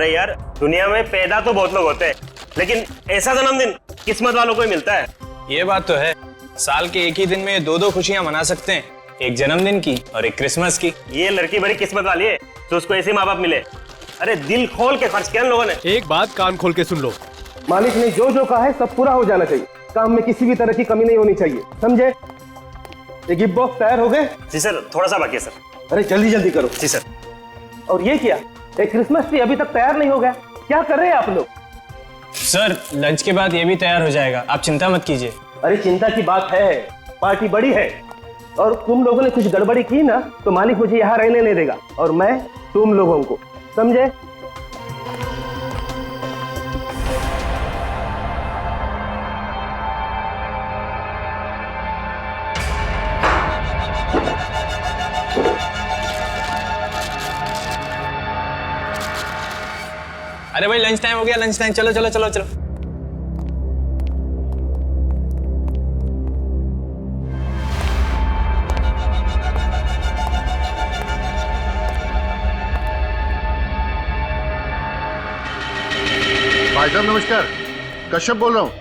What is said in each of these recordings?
अरे यार, दुनिया में पैदा तो बहुत लोग होते हैं, लेकिन ऐसा जन्मदिन किस्मत वालों को ही मिलता है। ये बात तो है, साल के एक ही दिन में दो खुशियां मना सकते हैं, एक जन्मदिन की और एक क्रिसमस की। ये लड़की बड़ी किस्मत वाली है तो उसको ऐसे माँ बाप मिले। अरे दिल खोल के खर्च किया इन लोगों ने। एक बात कान खोल के सुन लो, मालिक ने जो कहा है सब पूरा हो जाना चाहिए। काम में किसी भी तरह की कमी नहीं होनी चाहिए, समझे? ये गिफ्ट बॉक्स तैयार हो गए? जी सर, थोड़ा सा बाकी है सर। अरे जल्दी जल्दी करो। जी सर। और ये क्या, एक क्रिसमस ट्री अभी तक तैयार नहीं हो गया? क्या कर रहे हैं आप लोग? सर लंच के बाद ये भी तैयार हो जाएगा, आप चिंता मत कीजिए। अरे चिंता की बात है, पार्टी बड़ी है और तुम लोगों ने कुछ गड़बड़ी की ना तो मालिक मुझे यहाँ रहने नहीं देगा और मैं तुम लोगों को, समझे? अरे भाई लंच टाइम हो गया, लंच टाइम, चलो चलो चलो चलो। भाई साहब नमस्कार, कश्यप बोल रहा हूँ।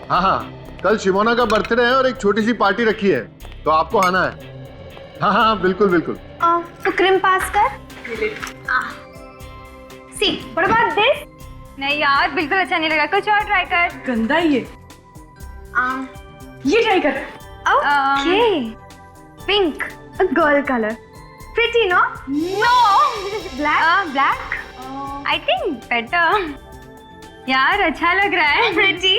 हाँ हाँ, कल शिमोना का बर्थडे है और एक छोटी सी पार्टी रखी है, तो आपको आना है। हाँ हाँ बिल्कुल बिल्कुल। तो क्रीम पास कर। सी, व्हाट अबाउट दिस? नहीं यार, बिल्कुल अच्छा नहीं लगा, कुछ और ट्राई कर। गंदा ही है। ये ट्राई कर। Okay, pink, a girl color. Pretty, no? No. Black? Black. I think better. यार अच्छा लग रहा है। Pretty.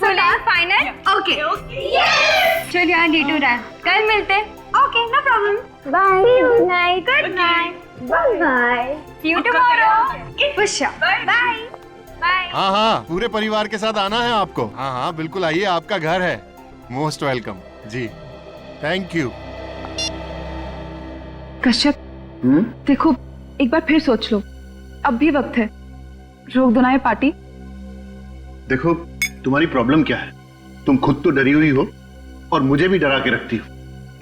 So now final? Okay. चल यार D2 रहा है, कल मिलते। Okay, no problem. Bye. See you. Good night. Good night. Bye bye. See you tomorrow. For sure. Bye. Bye. हाँ हाँ, पूरे परिवार के साथ आना है आपको। हाँ हाँ बिल्कुल आइए, आपका घर है। मोस्ट वेलकम जी, थैंक यू। कश्यप, देखो एक बार फिर सोच लो, अब भी वक्त है, रोक दो ना ये पार्टी। देखो तुम्हारी प्रॉब्लम क्या है, तुम खुद तो डरी हुई हो और मुझे भी डरा के रखती हो।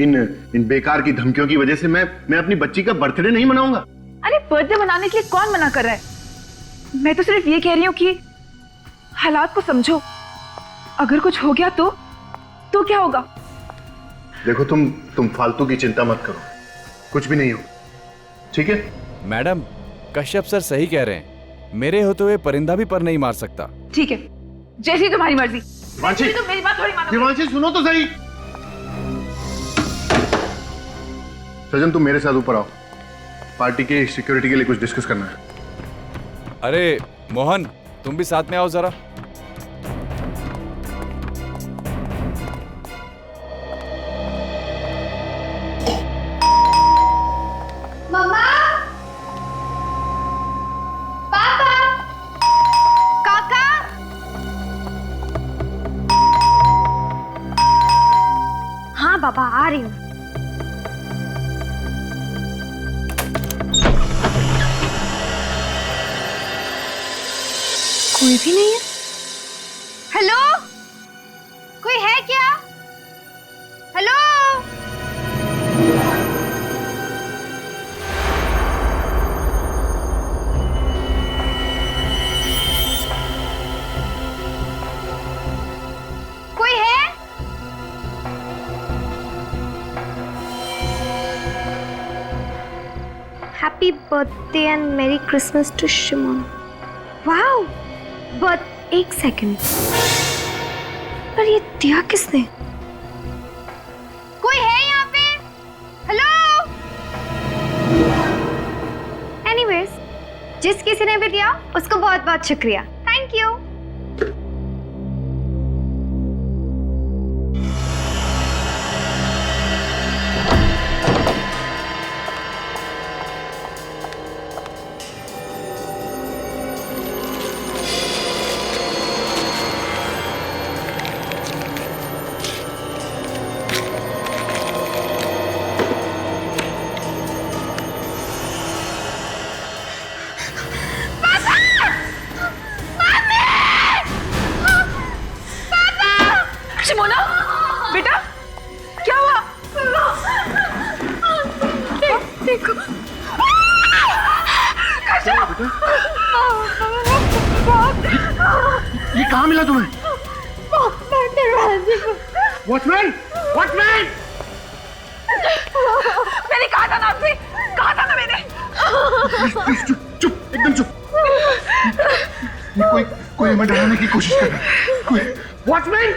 इन बेकार की धमकियों की वजह से मैं अपनी बच्ची का बर्थडे नहीं मनाऊंगा। अरे बर्थडे मनाने के लिए कौन मना कर रहा है? मैं तो सिर्फ ये कह रही हूँ कि हालात को समझो, अगर कुछ हो गया तो क्या होगा? देखो तुम फालतू की चिंता मत करो, कुछ भी नहीं हो, ठीक है? मैडम कश्यप सर सही कह रहे हैं, मेरे होते हुए परिंदा भी पर नहीं मार सकता। ठीक है, जैसी तुम्हारी मर्जी। दिवांशी, तुम मेरी बात थोड़ी मानो। दिवांशी सुनो तो सही। सजन तुम मेरे साथ ऊपर आओ, पार्टी की सिक्योरिटी के लिए कुछ डिस्कस करना है। अरे मोहन तुम भी साथ में आओ जरा। मम्मा, पापा, काका। हाँ पापा, आ रही हूँ। कोई भी नहीं है। हेलो, कोई है क्या? हेलो। कोई है? Happy birthday and merry Christmas to Shimona. Wow, but एक सेकंड, पर ये दिया किसने? कोई है यहाँ पे? हेलो। एनीवेज, जिस किसी ने भी दिया उसको बहुत बहुत शुक्रिया, थैंक यू। शिमोना, बेटा क्या हुआ? देखो। ये कहाँ मिला तुम्हें? Watchman, watchman! मैंने कहा था ना आपसे, कहा था ना मैंने। प्लीज चुप, चुप, एकदम चुप। ये कोई हमें डराने की कोशिश कर रहा है। कोई वॉचमैन!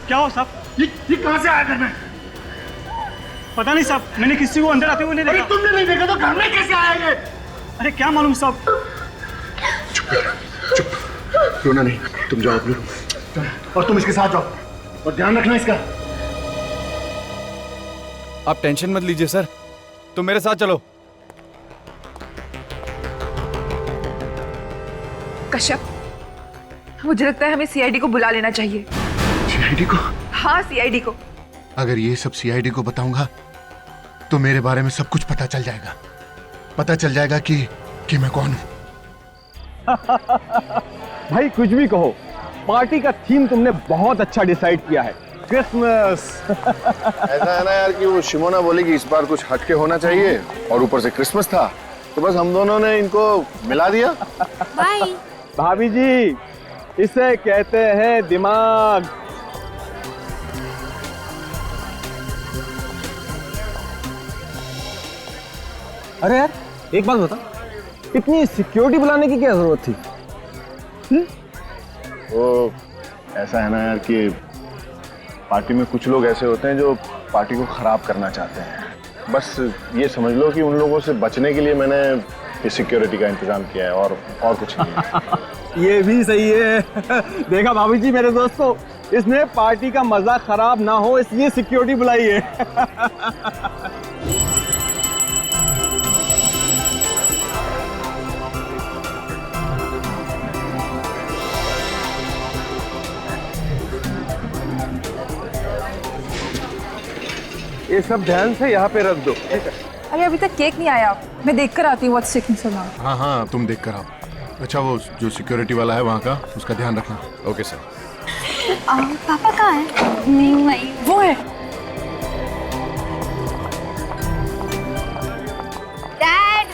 क्या हो साहब? ये कहाँ से आया घर में? पता नहीं साहब, मैंने किसी को अंदर आते हुए नहीं अरे देखा। तुमने नहीं देखा तो घर में कैसे आया ये? अरे क्या मालूम साहब। चुप, रोना नहीं, तुम जाओ अपने रूम में। और तुम इसके साथ जाओ और ध्यान रखना इसका। आप टेंशन मत लीजिए सर, तुम मेरे साथ चलो। कश्यप, मुझे लगता है हमें सीआईडी को बुला लेना चाहिए। सीआईडी को? हाँ, सीआईडी को। अगर ये सब सीआईडी को बताऊंगा तो मेरे बारे में सब कुछ पता चल जाएगा। पता चल जाएगा कि मैं कौन हूं। भाई कुछ भी कहो, पार्टी का थीम तुमने बहुत अच्छा डिसाइड किया है, क्रिसमस। ऐसा है ना यार कि वो शिमोना बोली कि इस बार कुछ हटके होना चाहिए और ऊपर से क्रिसमस था, तो बस हम दोनों ने इनको मिला दिया। बाय। भाभी जी, इसे कहते हैं दिमाग। अरे यार, एक बात बता, इतनी सिक्योरिटी बुलाने की क्या जरूरत थी? वो ऐसा है ना यार कि पार्टी में कुछ लोग ऐसे होते हैं जो पार्टी को खराब करना चाहते हैं। बस ये समझ लो कि उन लोगों से बचने के लिए मैंने ये सिक्योरिटी का इंतजाम किया है और कुछ नहीं है। ये भी सही है। देखा भाभी जी मेरे दोस्तों, इसने पार्टी का मजा खराब ना हो इसलिए सिक्योरिटी बुलाई है। ये सब ध्यान से यहाँ पे रख दो। अरे अभी तक केक नहीं आया, मैं देख कर आती हूँ व्हाट्स टेकिंग सो लॉन्ग। हाँ, तुम देख कर आओ। अच्छा, वो जो सिक्योरिटी वाला है वहाँ का, उसका ध्यान रखना। Okay sir. पापा कहाँ है? नहीं भाई, वो है। डैड,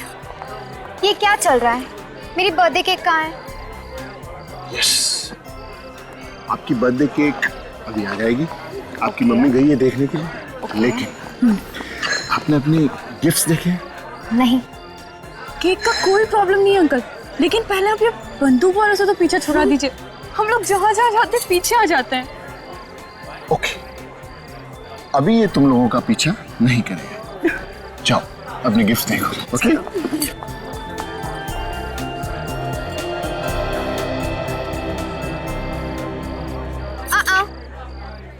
ये क्या चल रहा है? मेरी बर्थडे केक कहाँ है? यस, आपकी बर्थडे केक अभी आ जाएगी। आपकी मम्मी गई है देखने के लिए। लेकिन आपने अपने गिफ्ट्स देखे? नहीं। केक का कोई प्रॉब्लम नहीं है अंकल, लेकिन पहले आप ये बंदूक वालों से तो पीछे छुड़ा दीजिए। हम लोग जहाँ जहाँ जाते पीछे आ जाते हैं। ओके, अभी ये तुम लोगों का पीछा नहीं करेगा। जाओ अपने गिफ्ट देखो। ओके?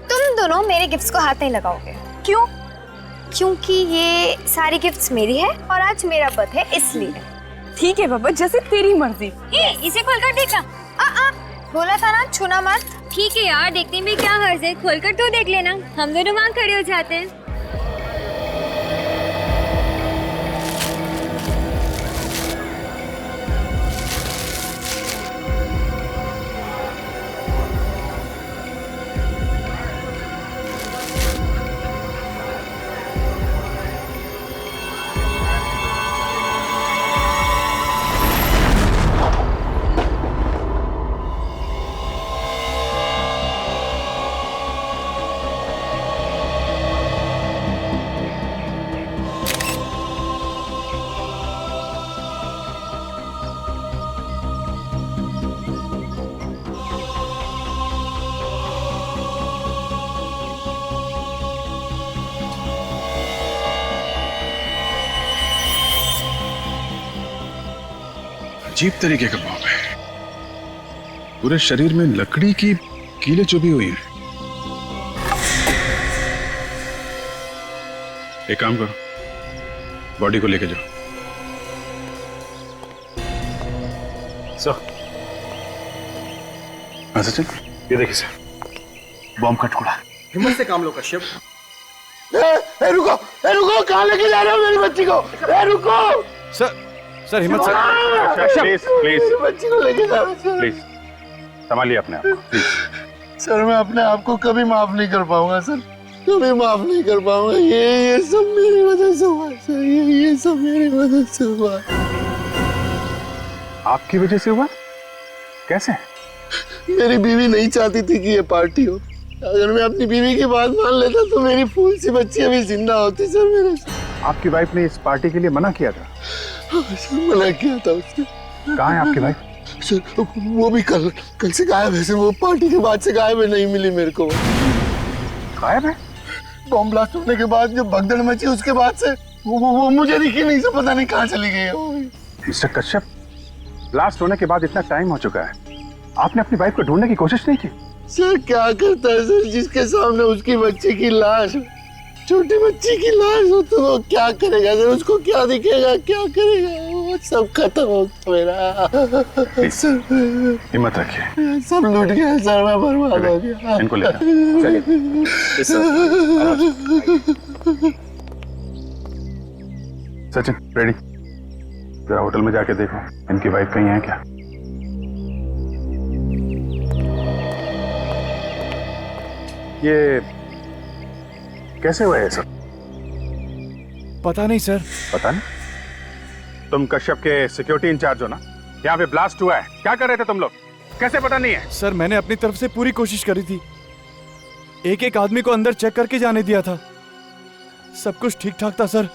तुम दोनों मेरे गिफ्ट्स को हाथ नहीं लगाओगे। क्यों? क्योंकि ये सारी गिफ्ट्स मेरी है और आज मेरा बर्थडे है इसलिए। ठीक है बाबा, जैसे तेरी मर्जी। इसे खोलकर देखना। बोला था ना छूना मत। ठीक है यार, देखने में क्या हर्ज है, खोलकर तो देख लेना। हम दोनों वहाँ खड़े हो जाते हैं। अजीब तरीके का बॉम्ब है, पूरे शरीर में लकड़ी की कीलें चुभी हुई हैं। एक काम करो, बॉडी को लेके जाओ। सर, सचिन, ये देखिए सर, बॉम्ब का टुकड़ा। हिम्मत से काम लो कश्यप। रुको, कहाँ लेके जा रहे हो मेरी बच्ची को? रुको सर हिम्मत से। प्लीज मेरी बच्ची को लेके जा रहे हो। प्लीज संभालिए अपने आप को, प्लीज। सर, मैं अपने आप को कभी माफ नहीं कर पाऊंगा सर, कभी माफ नहीं कर पाऊंगा। ये सब मेरी वजह से हुआ सर, ये सब मेरी वजह से हुआ। आपकी वजह से हुआ? कैसे? मेरी बीवी नहीं चाहती थी कि ये पार्टी हो। अगर मैं अपनी बीवी की बात मान लेता तो मेरी फूल सी बच्ची अभी जिंदा होती सर मेरे। आपकी वाइफ ने इस पार्टी के लिए मना किया था? सर मना किया था उसने। कहाँ है आपकी वाइफ? सर वो भी कल से गायब है सर। वो पार्टी के बाद से गायब है, नहीं मिली मेरे को। गायब है? बॉम्ब ब्लास्ट होने के बाद जो भगदड़ मची उसके बाद से वो मुझे दिखी नहीं सर। पता नहीं कहाँ चली गई है वो। मिस्टर कश्यप, ब्लास्ट होने के बाद इतना टाइम हो चुका है, आपने अपनी वाइफ को ढूंढने की कोशिश नहीं की? सर क्या करता है सर, जिसके सामने उसकी बच्ची की लाश, छोटी बच्ची की लाश हो तो वो क्या करेगा सर? उसको क्या दिखेगा, क्या करेगा? वो सब खत्म हो मेरा। सर हिम्मत रखिए। सब लूट गया सर, मैं बर्बाद हो गया। इनको ले सचिन, रेडी? जरा होटल में जाके देखो इनकी वाइफ कहीं है क्या। ये कैसे हुआ है सब? पता नहीं सर। पता नहीं? तुम कश्यप के सिक्योरिटी इंचार्ज हो ना? यहाँ पे ब्लास्ट हुआ है, क्या कर रहे थे तुम लोग? कैसे पता नहीं है? सर मैंने अपनी तरफ से पूरी कोशिश करी थी, एक एक आदमी को अंदर चेक करके जाने दिया था, सब कुछ ठीक ठाक था सर।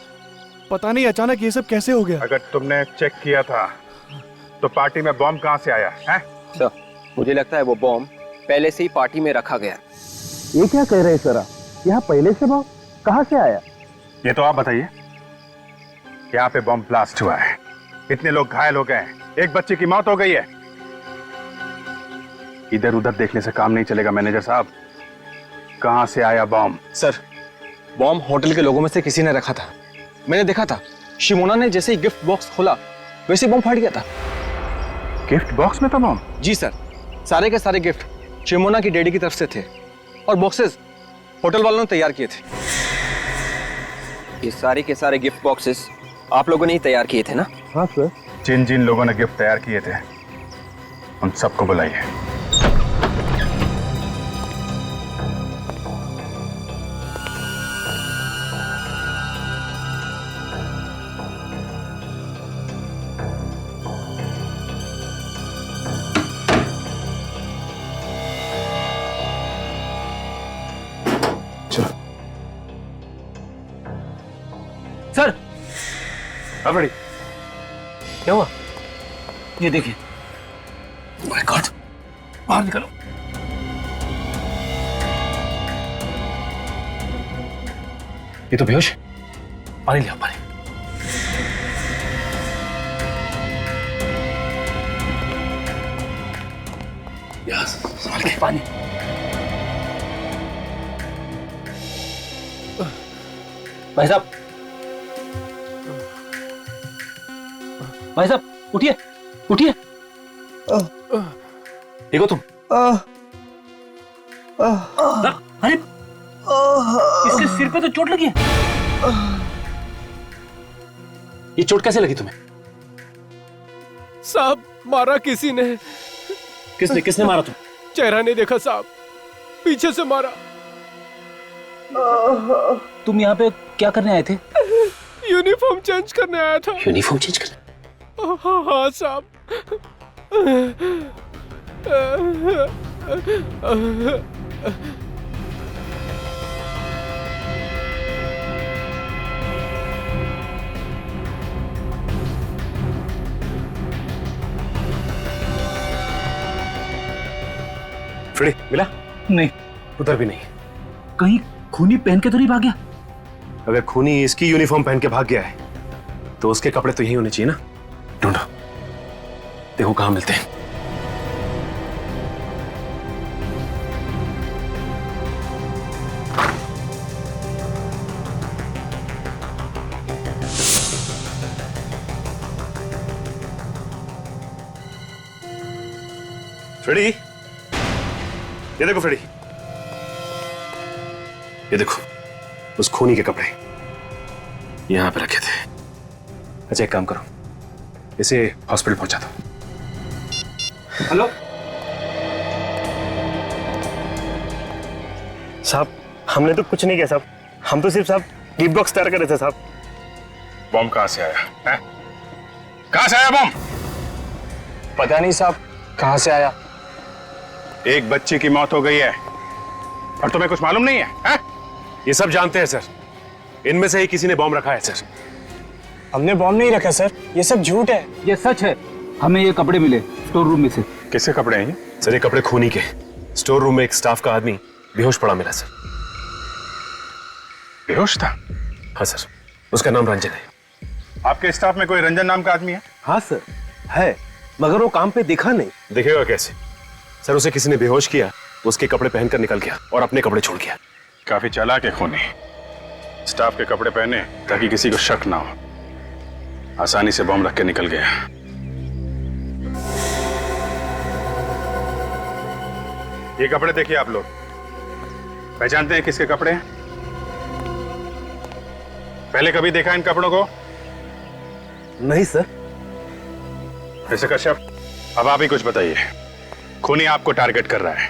पता नहीं अचानक ये सब कैसे हो गया। अगर तुमने चेक किया था तो पार्टी में बॉम्ब कहाँ से आया है? सर मुझे लगता है वो बॉम्ब पहले से ही पार्टी में रखा गया। ये क्या कह रहे हैं सर आप? यहाँ पहले से बॉम्ब कहाँ से आया? ये तो आप बताइए। यहाँ पे बॉम्ब ब्लास्ट हुआ है, इतने लोग घायल हो गए, एक बच्चे की मौत हो गई है। इधर उधर देखने से काम नहीं चलेगा मैनेजर साहब। कहाँ से आया बॉम्ब? सर बॉम्ब होटल के लोगों में से किसी ने रखा था, मैंने देखा था। शिमोना ने जैसे ही गिफ्ट बॉक्स खोला वैसे बॉम्ब फट गया था। गिफ्ट बॉक्स में था बॉम्ब? जी सर, सारे के सारे गिफ्ट शिमोना की डैडी की तरफ से थे और बॉक्सेस होटल वालों ने तैयार किए थे। ये सारे के सारे गिफ्ट बॉक्सेस आप लोगों ने ही तैयार किए थे ना? हाँ सर। जिन जिन लोगों ने गिफ्ट तैयार किए थे उन सबको बुलाइए। सर अब रेडी? क्या हुआ? ये देखिए। माय गॉड, बाहर निकलो। ये तो बेहोश है। पानी लिया, पानी। यस, संभाल के पानी। भाई साहब, भाई साहब उठिए, उठिए। देखो तुम। अरे इसके सिर पे तो चोट लगी है। ये चोट कैसे लगी तुम्हें? साहब मारा किसी ने। किसने मारा तुम? चेहरा नहीं देखा साहब, पीछे से मारा। तुम यहाँ पे क्या करने आए थे? यूनिफॉर्म चेंज करने आया था। यूनिफॉर्म चेंज करने? हाँ साहब। फ्रेडी मिला? नहीं, उधर भी नहीं। कहीं खूनी पहन के तो नहीं भाग गया? अगर खूनी इसकी यूनिफॉर्म पहन के भाग गया है तो उसके कपड़े तो यही होने चाहिए ना। ढूंढो, देखो कहां मिलते हैं। फ्रेडी, ये देखो फ्रेडी, ये देखो उस खूनी के कपड़े यहां पे रखे थे। अच्छा एक काम करो, इसे हॉस्पिटल पहुंचा दो। हेलो साहब, हमने तो कुछ नहीं किया साहब, हम तो सिर्फ साहब गिफ्ट बॉक्स तैयार कर रहे थे साहब। बॉम्ब कहां से आया है? कहां से आया बॉम्ब? पता नहीं साहब कहां से आया। एक बच्चे की मौत हो गई है और तुम्हें कुछ मालूम नहीं है, है? ये सब जानते हैं सर, इनमें से ही किसी ने बॉम्ब रखा है सर। हमने बॉम्ब नहीं रखा सर, ये सब झूठ है। ये सच है, हमें ये कपड़े मिले स्टोर रूम में से। किसके कपड़े हैं ये? सर ये कपड़े खूनी के। स्टोर रूम में एक स्टाफ का आदमी बेहोश पड़ा मिला सर। बेहोश था? हाँ सर, उसका नाम रंजन है। आपके स्टाफ में कोई रंजन नाम का आदमी है? हाँ सर है, मगर वो काम पे दिखा नहीं। दिखेगा कैसे सर, उसे किसी ने बेहोश किया, उसके कपड़े पहनकर निकल गया और अपने कपड़े छोड़ गया। काफी चालाक है खूनी। स्टाफ के कपड़े पहने ताकि किसी को शक ना हो, आसानी से बॉम्ब रख के निकल गया। ये कपड़े देखिए आप लोग, पहचानते हैं किसके कपड़े हैं? पहले कभी देखा इन कपड़ों को? नहीं सर। मिस्टर कश्यप, अब आप ही कुछ बताइए। खूनी आपको टारगेट कर रहा है,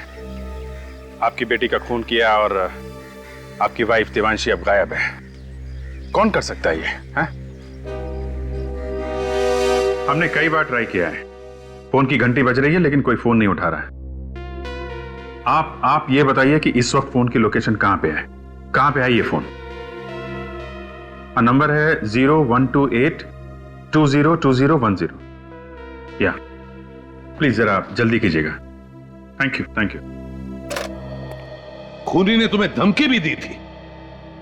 आपकी बेटी का खून किया और आपकी वाइफ देवांशी अब गायब है। कौन कर सकता है ये, हैं? हमने कई बार ट्राई किया है, फोन की घंटी बज रही है लेकिन कोई फोन नहीं उठा रहा है। आप ये बताइए कि इस वक्त फोन की लोकेशन कहां पे है, कहां पे है ये फोन? नंबर है 0128202010। या प्लीज जरा आप जल्दी कीजिएगा। Thank you, thank you. खूनी ने तुम्हें धमकी भी दी थी,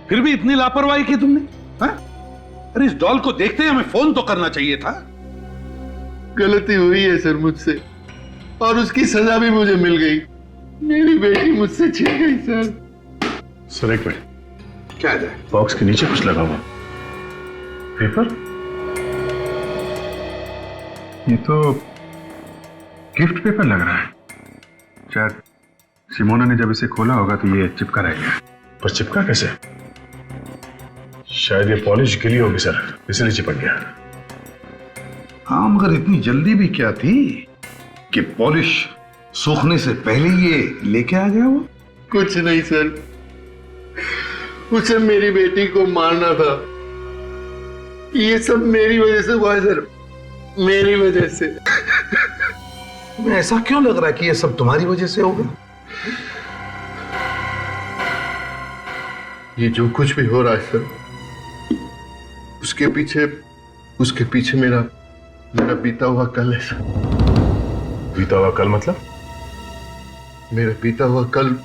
फिर भी इतनी लापरवाही की तुमने, हाँ? अरे इस डॉल को देखते ही हमें फोन तो करना चाहिए था। गलती हुई है सर मुझसे, और उसकी सजा भी मुझे मिल गई। मेरी बेटी मुझसे छिन गई सर। सर एक मिनट, क्या है बॉक्स के नीचे कुछ लगा हुआ पेपर? ये तो गिफ्ट पेपर लग रहा है। शायद सिमोना ने जब इसे खोला होगा तो ये चिपका रहेगा। पर चिपका कैसे? शायद ये पॉलिश गिली होगी सर, इसलिए चिपक गया। हाँ, मगर इतनी जल्दी भी क्या थी कि पॉलिश सूखने से पहले ये लेके आ गया वो? कुछ नहीं सर, उसे मेरी बेटी को मारना था। ये सब मेरी वजह से हुआ है सर, मेरी वजह से। तुम्हें ऐसा क्यों लग रहा है कि ये सब तुम्हारी वजह से होगा? ये जो कुछ भी हो रहा है सर, उसके पीछे मेरा बीता हुआ कल है सर। बीता हुआ कल मतलब? मेरा बीता हुआ कल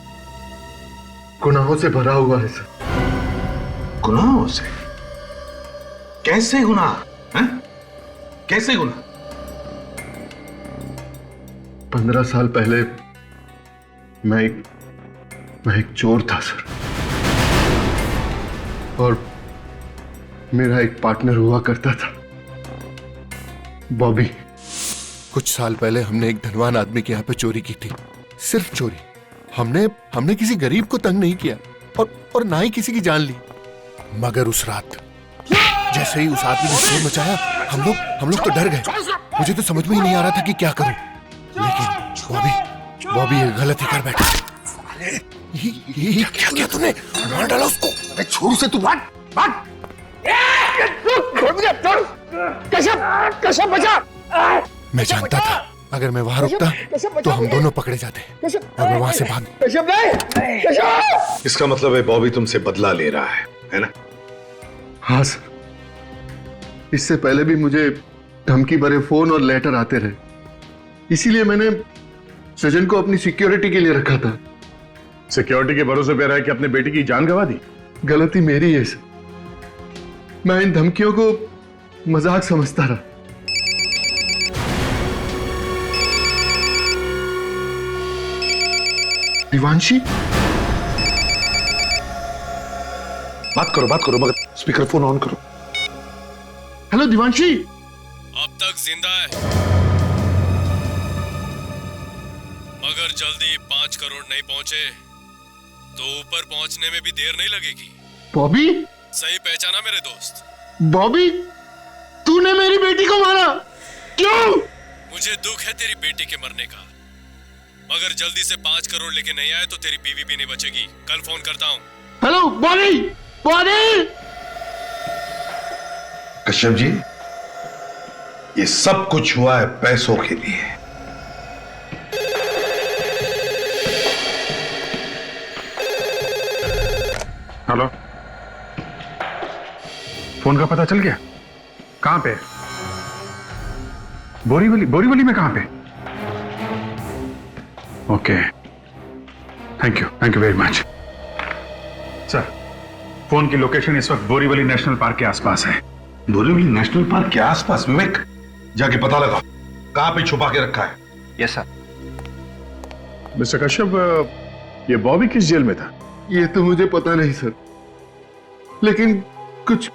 गुनाहों से भरा हुआ है सर। गुनाहों से? कैसे गुनाह, हैं? कैसे गुनाह? 15 साल पहले मैं एक चोर था सर, और मेरा एक पार्टनर हुआ करता था, बॉबी। कुछ साल पहले हमने एक धनवान आदमी के यहाँ पे चोरी की थी, सिर्फ चोरी। हमने किसी गरीब को तंग नहीं किया और ना ही किसी की जान ली। मगर उस रात जैसे ही उस आदमी ने शोर मचाया, हम लोग तो डर गए। मुझे तो समझ में ही नहीं आ रहा था कि क्या करूं, लेकिन बॉबी ये गलती कर बैठा। ये क्या किया तूने? मार डाला उसको। अरे छोड़ उसे, तू भाग। कैसे बचा? मैं जानता था अगर मैं वहां रुकता तो हम दोनों पकड़े जाते, और मैं वहां से भाग। इसका मतलब है बॉबी तुमसे बदला ले रहा है ना? हाँ सर, इससे पहले भी मुझे धमकी भरे फोन और लेटर आते रहे, इसीलिए मैंने सजन को अपनी सिक्योरिटी के लिए रखा था। सिक्योरिटी के भरोसे पे रहा है कि अपने बेटी की जान गंवा दी? गलती मेरी है सर, मैं इन धमकियों को मजाक समझता रहा। दिवांशी, बात करो, मगर स्पीकर फोन ऑन करो। हेलो दिवांशी। अब तक जिंदा है, मगर जल्दी 5 करोड़ नहीं पहुंचे तो ऊपर पहुंचने में भी देर नहीं लगेगी। बॉबी? सही पहचाना मेरे दोस्त? बॉबी, तूने मेरी बेटी को मारा, क्यों? मुझे दुख है तेरी बेटी के मरने का, मगर जल्दी से 5 करोड़ लेके नहीं आए तो तेरी बीवी भी नहीं बचेगी। कल फोन करता हूँ। हेलो बॉबी। कश्यप जी, ये सब कुछ हुआ है पैसों के लिए। हेलो, फोन का पता चल गया? कहां पे? बोरीवली में कहां पे? Okay, thank you very much. Sir, phone की लोकेशन इस वक्त बोरीवली नेशनल पार्क के आसपास है। बोरीवली नेशनल पार्क के आसपास? विवेक, जाके पता लगा कहां पे छुपा के रखा है। Yes sir. मिस्टर कश्यप, ये बॉबी किस जेल में था? ये तो मुझे पता नहीं सर, लेकिन कुछ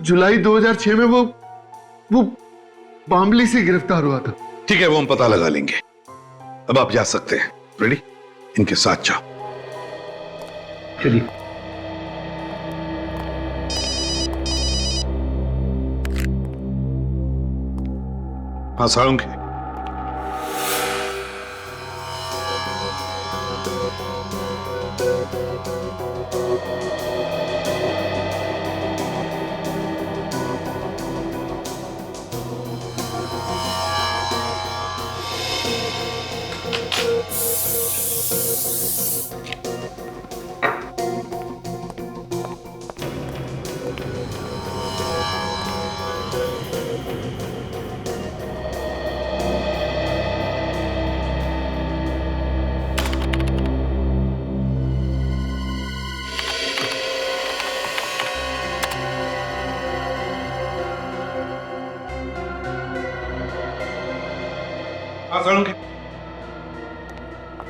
जुलाई 2006 में वो बामली से गिरफ्तार हुआ था। ठीक है, वो हम पता लगा लेंगे। अब आप जा सकते हैं। रेडी? इनके साथ जाओ। चलिए। हाँ साळुंखे,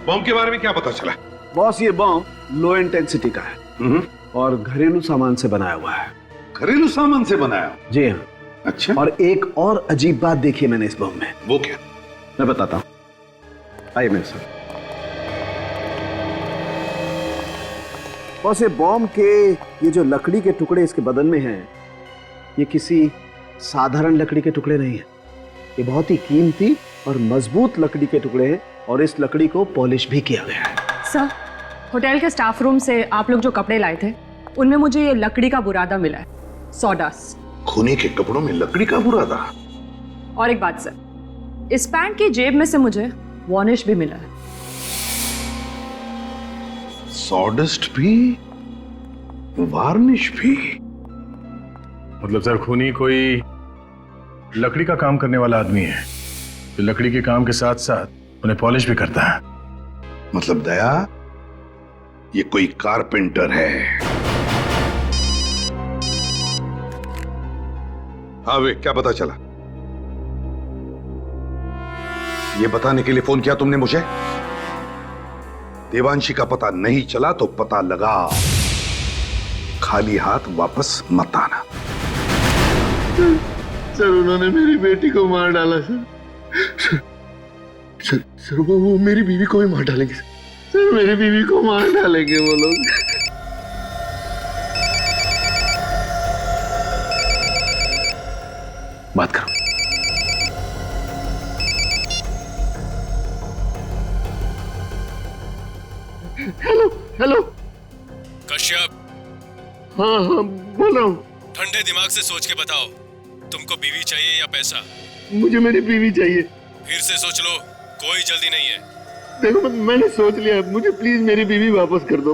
बम के बारे में क्या पता चला? बॉस, ये बम लो इंटेंसिटी का है और घरेलू सामान से बनाया हुआ है। घरेलू सामान से बनाया? जी हाँ। अच्छा। और एक और अजीब बात देखी मैंने इस बम में। वो क्या? मैं बताता हूँ, आइए मेरे साथ। बॉस, ये बम के ये जो लकड़ी के टुकड़े इसके बदन में हैं, ये किसी साधारण लकड़ी के टुकड़े नहीं है। ये बहुत ही कीमती और मजबूत लकड़ी के टुकड़े हैं और इस लकड़ी को पॉलिश भी किया गया है। सर, होटल के स्टाफ रूम से आप लोग जो कपड़े लाए थे उनमें मुझे ये लकड़ी का बुरादा मिला है, सॉडस्ट। खूनी के कपड़ों में लकड़ी का बुरादा? और एक बात सर, इस पैंट की जेब में से मुझे वार्निश भी मिला है। सॉडस्ट भी, वार्निश भी? मतलब सर, खूनी कोई लकड़ी का काम करने वाला आदमी है जो लकड़ी के काम के साथ साथ उन्हें पॉलिश भी करता है। मतलब दया, ये कोई कारपेंटर है। हाँ वे, क्या पता चला? ये बताने के लिए फोन किया तुमने मुझे? देवांशी का पता नहीं चला तो पता लगा, खाली हाथ वापस मत आना। सर, उन्होंने मेरी बेटी को मार डाला सर। सर, वो मेरी बीवी को भी मार डालेंगे सर। मेरी बीवी को मार डालेंगे वो लोग। बात करो। हेलो। कश्यप। हाँ, बोल रहा हूँ। ठंडे दिमाग से सोच के बताओ, तुमको बीवी चाहिए या पैसा? मुझे मेरी बीवी चाहिए। फिर से सोच लो, कोई जल्दी नहीं है। देखो, मैंने सोच लिया, मुझे प्लीज मेरी बीवी वापस कर दो।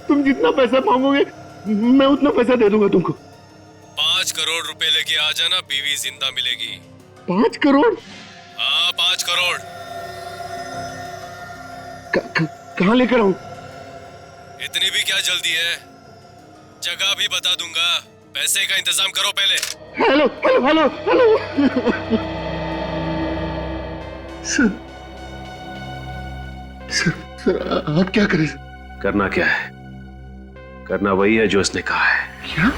तुम जितना पैसा मांगोगे मैं उतना पैसा दे दूंगा तुमको। 5 करोड़ रुपए लेके आ जाना, बीवी जिंदा मिलेगी। 5 करोड़? हाँ, 5 करोड़। कहाँ लेकर आऊं? इतनी भी क्या जल्दी है? जगह भी बता दूंगा, पैसे का इंतजाम करो पहले। Hello hello hello hello. Sir, आप क्या करें? करना क्या है? करना वही है जो उसने कहा है। क्या?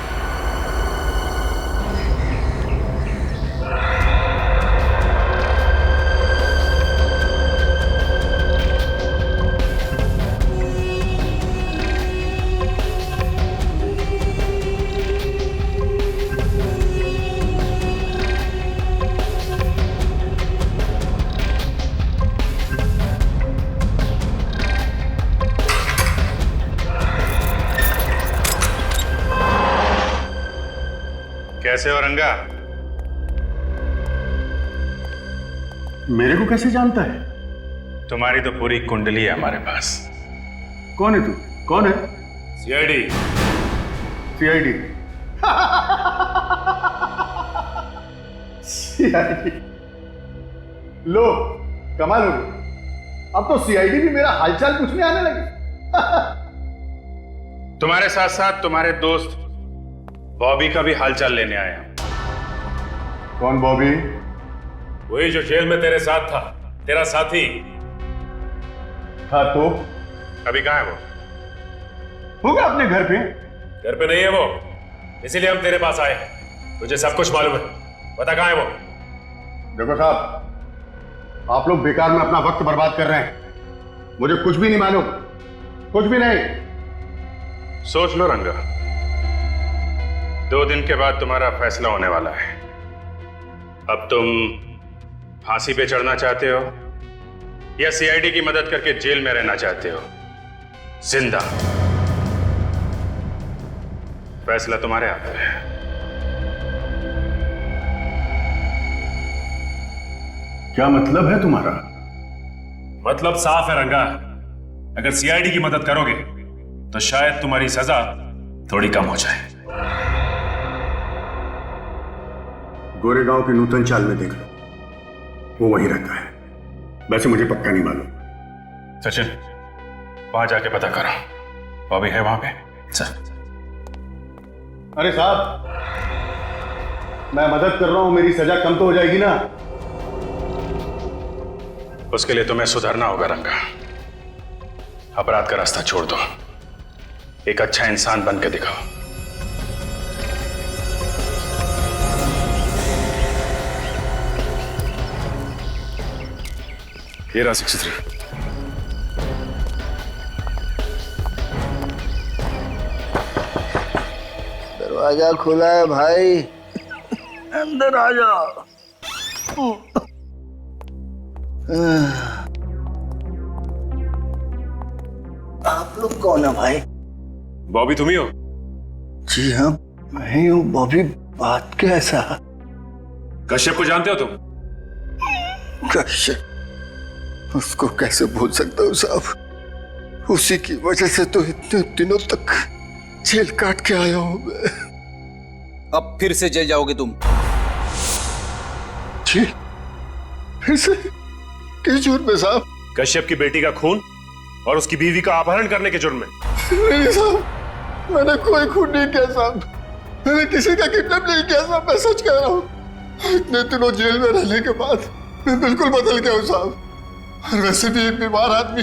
कैसे हो रंगा? मेरे को कैसे जानता है? तुम्हारी तो पूरी कुंडली है हमारे पास। कौन है तू? कौन है? सीआईडी। सीआईडी? सीआईडी? लो, कमाल हो गई। अब तो सीआईडी भी मेरा हालचाल पूछने आने लगी। तुम्हारे साथ साथ तुम्हारे दोस्त बॉबी का भी हालचाल लेने आया। कौन बॉबी? वही जो जेल में तेरे साथ था, तेरा साथी। हाँ तो? अभी कहाँ है वो? होगा अपने घर पे। घर पे नहीं है वो, इसीलिए हम तेरे पास आए हैं। तुझे सब कुछ मालूम है, बता कहाँ है वो? देखो साहब, आप लोग बेकार में अपना वक्त बर्बाद कर रहे हैं। मुझे कुछ भी नहीं मालूम, कुछ भी नहीं। सोच लो रंगा, 2 दिन के बाद तुम्हारा फैसला होने वाला है। अब तुम फांसी पे चढ़ना चाहते हो या सीआईडी की मदद करके जेल में रहना चाहते हो जिंदा? फैसला तुम्हारे हाथ में है। क्या मतलब है तुम्हारा? मतलब साफ है रंगा, अगर सीआईडी की मदद करोगे तो शायद तुम्हारी सजा थोड़ी कम हो जाए। गोरेगांव की नूतन चाल में देख लो, वो वहीं रहता है। वैसे मुझे पक्का नहीं मालूम। सचिन, वहां जाके पता करो, बॉबी है वहां पे? चल। अरे साहब, मैं मदद कर रहा हूं, मेरी सजा कम तो हो जाएगी ना? उसके लिए तुम्हें सुधरना होगा रंगा। अपराध का रास्ता छोड़ दो, एक अच्छा इंसान बन के दिखाओ। ये रहा 63। दरवाजा खुला है भाई, अंदर आ जाओ। आप लोग कौन है भाई? बॉबी तुम ही हो? जी हाँ, मैं ही हूँ। बॉबी, बात कैसा? कश्यप को जानते हो तुम? कश्यप? उसको कैसे भूल सकता हूँ साहब, उसी की वजह से तो इतने दिनों तक जेल काट के आया हूँ मैं। अब फिर से जेल जाओगे तुम? जी, फिर से? किस जुर्म में साहब? कश्यप की बेटी का खून और उसकी बीवी का अपहरण करने के जुर्म में। नहीं साहब, मैंने कोई खून नहीं किया साहब, मैंने किसी का किडनैप नहीं किया साहब, मैं सच कह रहा हूँ। इतने दिनों जेल में रहने के बाद मैं बिल्कुल बदल गया हूँ साहब। और वैसे भी एक बीमार आदमी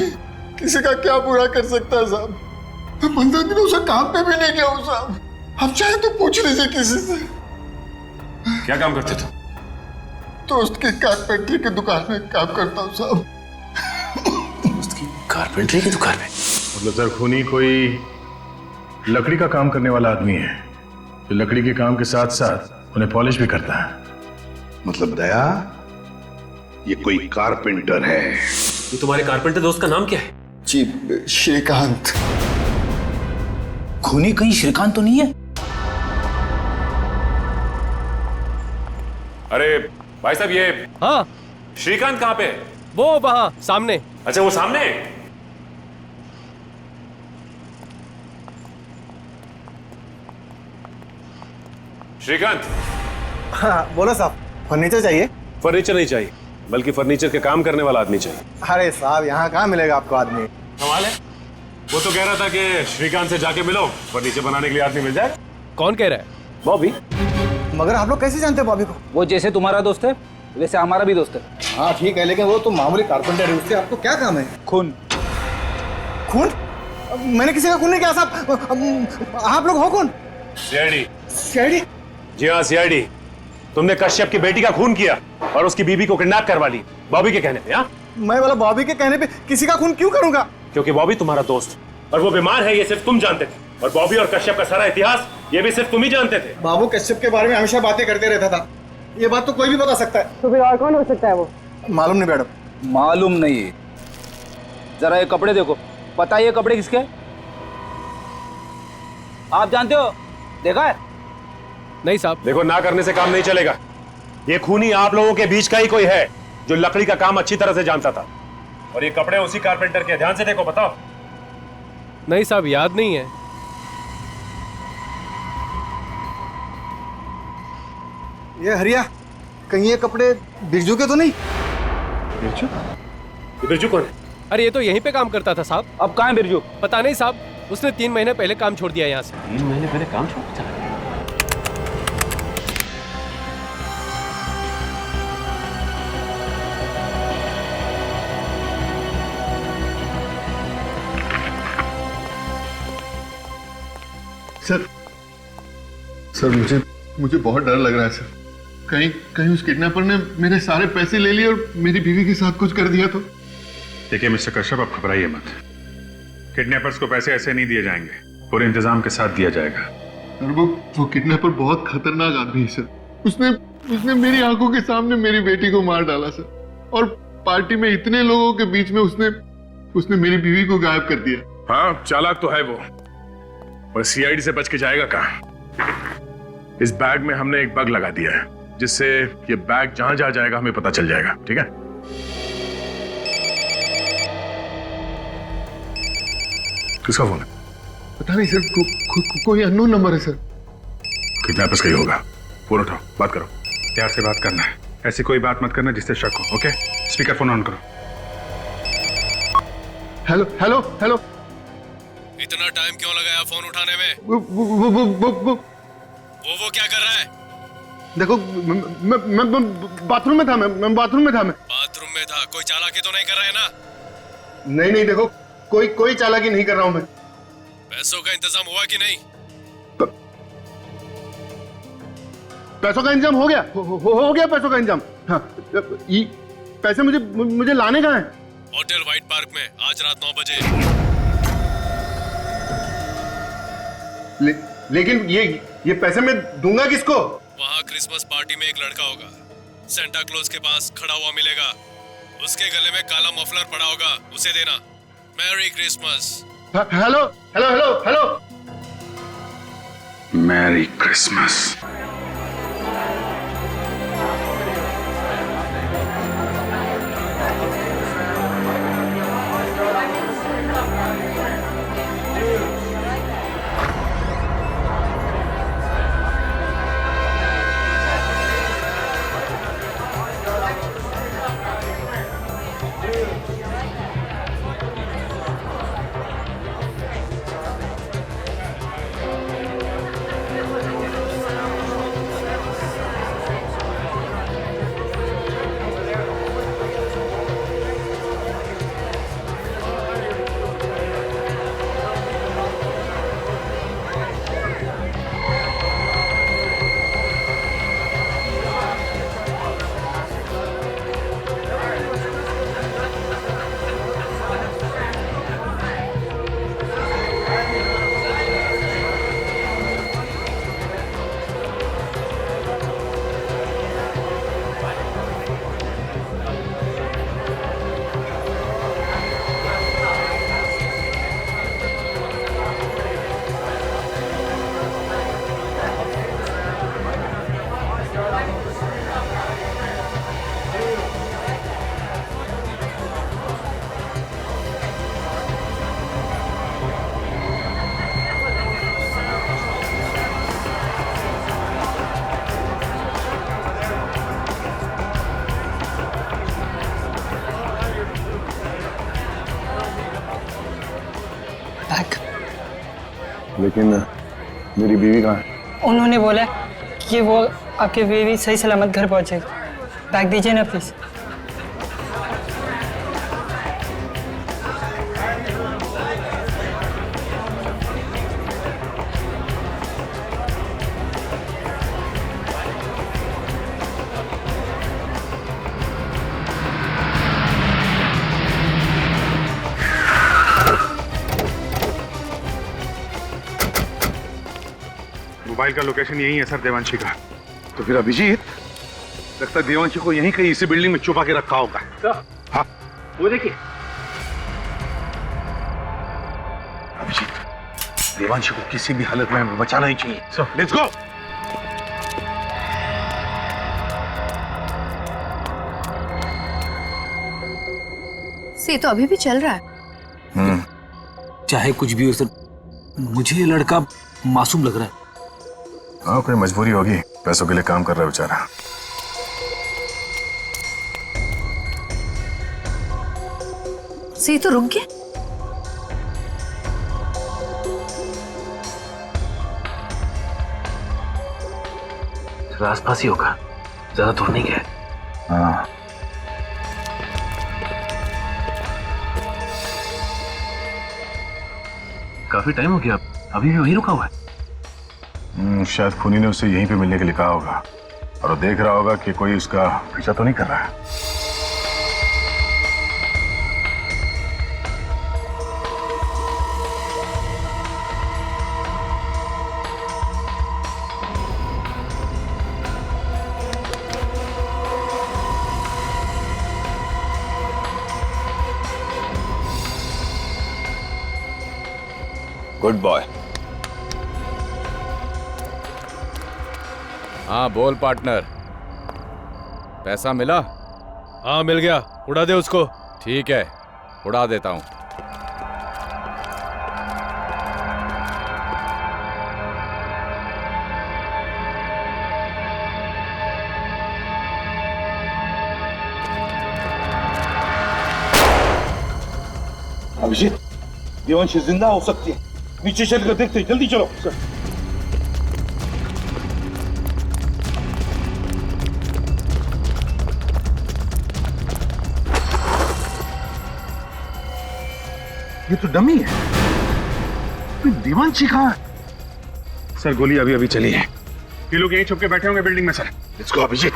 किसी का क्या बुरा कर सकता है साहब। मैं 15 दिनों से काम पे भी नहीं गया हूँ साहब। अब चाहे तो पूछ लीजिए किसी से। क्या काम करते तुम? दोस्त की कारपेंटरी की दुकान में काम करता हूँ साहब। दोस्त की कारपेंटरी की दुकान में? मतलब सर, खूनी कोई लकड़ी का काम करने वाला आदमी है जो लकड़ी के काम के साथ साथ उन्हें पॉलिश भी करता है। मतलब दया, ये कोई कारपेंटर है? ये तुम्हारे कारपेंटर दोस्त का नाम क्या है? जी, श्रीकांत। खूनी कहीं श्रीकांत तो नहीं है? अरे भाई साहब, ये हाँ, श्रीकांत कहाँ पे है? वो वहां सामने। अच्छा, वो सामने? श्रीकांत। हाँ बोलो साहब, फर्नीचर चाहिए? फर्नीचर नहीं चाहिए, बल्कि फर्नीचर के काम करने वाला आदमी चाहिए। अरे साहब, यहाँ कहाँ मिलेगा आपको आदमी? सवाल है, वो तो कह रहा था कि श्रीकांत से जाके मिलो, फर्नीचर बनाने के लिए आदमी मिल जाए। कौन कह रहा है? बॉबी। मगर आप लोग कैसे जानते हैं बॉबी को? वो जैसे तुम्हारा दोस्त है वैसे हमारा भी दोस्त है। हाँ ठीक है, लेकिन वो तो मामूली कारपेंटर है, उससे आपको क्या काम है? खून। खून? मैंने किसी का खून नहीं किया साहब। आप लोग हो कौन? सीआईडी। सीआईडी? जी हाँ, सीआईडी। तुमने कश्यप की बेटी का खून किया और उसकी बीवी को किडनैप करवा ली बॉबी के कहने पे। हाँ, मैं बोला बॉबी के कहने पे किसी का खून क्यों करूंगा? क्योंकि बॉबी तुम्हारा दोस्त और वो बीमार है, ये सिर्फ तुम जानते थे। और बॉबी और कश्यप का सारा इतिहास ये भी सिर्फ तुम ही जानते थे। बाबू कश्यप के बारे में हमेशा बातें करते रहता था, ये बात तो कोई भी बता सकता है। तो फिर और कौन हो सकता है वो? मालूम नहीं मैडम। मालूम नहीं? जरा ये कपड़े देखो, पता है ये कपड़े किसके? आप जानते हो? देखा है? नहीं साहब। देखो, ना करने से काम नहीं चलेगा। ये खूनी आप लोगों के बीच का ही कोई है। जो लकड़ी का काम अच्छी तरह से जानता था। और ये कपड़े उसी कारपेंटर के, ध्यान से देखो, बताओ। नहीं साहब, याद नहीं है। ये हरिया, कहीं ये कपड़े बिरजू के तो नहीं? बिरजू? बिरजू कौन है? अरे ये तो यहीं पे काम करता था साहब। अब कहाँ है बिरजू? पता नहीं साहब, उसने 3 महीने पहले काम छोड़ दिया यहाँ से। 3 महीने पहले काम छोड़ चला गया? सर मुझे बहुत डर लग रहा है सर। कहीं उस किडनैपर ने मेरे सारे पैसे ले लिए और मेरी बीवी के साथ कुछ कर दिया तो। देखिए मिस्टर कश्यप, आप घबराइए मत। किडनैपर्स को पैसे ऐसे नहीं दिए जाएंगे, पूरे इंतजाम के साथ दिया जाएगा। और वो किडनैपर बहुत खतरनाक आदमी है सर। उसने मेरी आंखों के सामने मेरी बेटी को मार डाला सर। और पार्टी में इतने लोगों के बीच में उसने मेरी बीवी को गायब कर दिया। हाँ, चालाक तो है वो, और सीआईडी से बच के जाएगा कहाँ? इस बैग में हमने एक बग लगा दिया है, जिससे ये बैग जहां जहां जाएगा हमें पता चल जाएगा। ठीक है? किसका फोन है? पता नहीं सर, कोई अननोन नंबर है सर। किडनैपर्स का ही होगा। फोन उठाओ, बात करो। प्यार से बात करना है, ऐसी कोई बात मत करना जिससे शक हो। ओके? स्पीकर फोन ऑन करो। Hello hello hello. इतना टाइम क्यों लगाया फोन उठाने में? वो क्या कर रहा है? देखो, मैं बाथरूम में था। मैं बाथरूम में था। बाथरूम में था? कोई चालाकी तो नहीं कर रहा है ना? नहीं, देखो, कोई चालाकी नहीं कर रहा हूं मैं। पैसों का इंतजाम हुआ कि नहीं? पैसों का इंतजाम हो गया। हो गया पैसों का इंतजाम। हाँ, पैसे मुझे लाने कहाँ हैं? होटल व्हाइट पार्क में आज रात 9 बजे। लेकिन ये पैसे मैं दूंगा किसको? वहाँ क्रिसमस पार्टी में एक लड़का होगा, सेंटा क्लॉज के पास खड़ा हुआ मिलेगा। उसके गले में काला मफलर पड़ा होगा, उसे देना। Merry Christmas. Hello hello hello hello. Merry Christmas. लेकिन मेरी बीवी कहाँ है? उन्होंने बोला कि वो आपकी बीवी सही सलामत घर पहुंचेगी। बैग दीजिए ना प्लीज। मोबाइल का लोकेशन यही है सर, देवांशी का। तो फिर अभिजीत, लगता है देवांशी को यहीं कहीं इसी बिल्डिंग में छुपा के रखा होगा। हाँ, वो देखिए अभिजीत, देवांशी को किसी भी हालत में बचाना ही चाहिए। Let's go. ये तो अभी भी चल रहा है। चाहे कुछ भी हो सर, मुझे ये लड़का मासूम लग रहा है। हाँ, कोई मजबूरी होगी, पैसों के लिए काम कर रहा है बेचारा। से ये तो रुक गया। आसपास ही होगा, ज्यादा दूर नहीं गया। हाँ, काफी टाइम हो गया, अभी भी वहीं रुका हुआ है। शायद खूनी ने उसे यहीं पे मिलने के लिए कहा होगा और वो देख रहा होगा कि कोई उसका पीछा तो नहीं कर रहा है। Good boy. हाँ बोल पार्टनर, पैसा मिला? हाँ मिल गया, उड़ा दे उसको। ठीक है, उड़ा देता हूँ। अभिजीत, देवांशी जिंदा हो सकती है, नीचे चलकर देखते हैं, जल्दी चलो। ये तो डमी है। देवांशी कहाँ है? सर गोली अभी अभी चली है, ये लोग यहीं छुप के बैठे होंगे बिल्डिंग में। Sir let's go Abhijeet.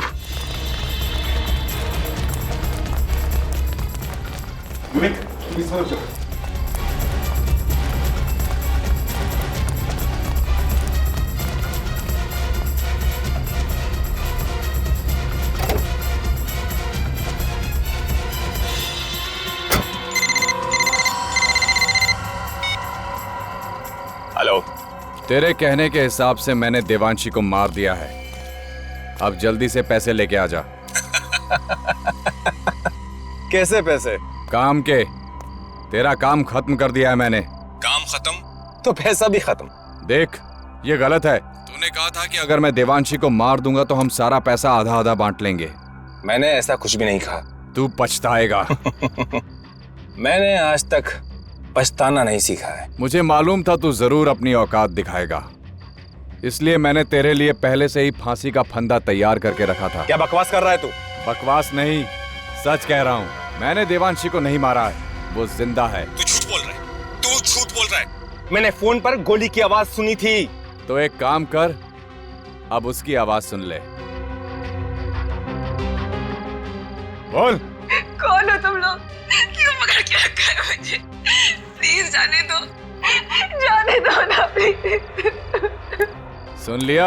Hello. तेरे कहने के हिसाब से मैंने देवांशी को मार दिया है, अब जल्दी से पैसे लेके आ जा। कैसे पैसे? काम के। तेरा काम खत्म कर दिया है मैंने। काम खत्म तो पैसा भी खत्म। देख, ये गलत है। तूने कहा था कि अगर मैं देवांशी को मार दूंगा तो हम सारा पैसा आधा आधा बांट लेंगे। मैंने ऐसा कुछ भी नहीं कहा। तू पछताएगा। मैंने आज तक पछताना नहीं सीखा है। मुझे मालूम था तू जरूर अपनी औकात दिखाएगा, इसलिए मैंने तेरे लिए पहले से ही फांसी का फंदा तैयार करके रखा था। क्या बकवास कर रहा है तू? बकवास नहीं, सच कह रहा हूँ। मैंने देवांशी को नहीं मारा है, वो जिंदा है। तू झूठ बोल रहा है, तू झूठ बोल रहा है। मैंने फोन पर गोली की आवाज सुनी थी। तो एक काम कर, अब उसकी आवाज सुन ले। बोल। कौन हो तुम लोग? क्यों पकड़ के रखा है मुझे? प्लीज जाने दो, जाने दो ना प्लीज। सुन लिया?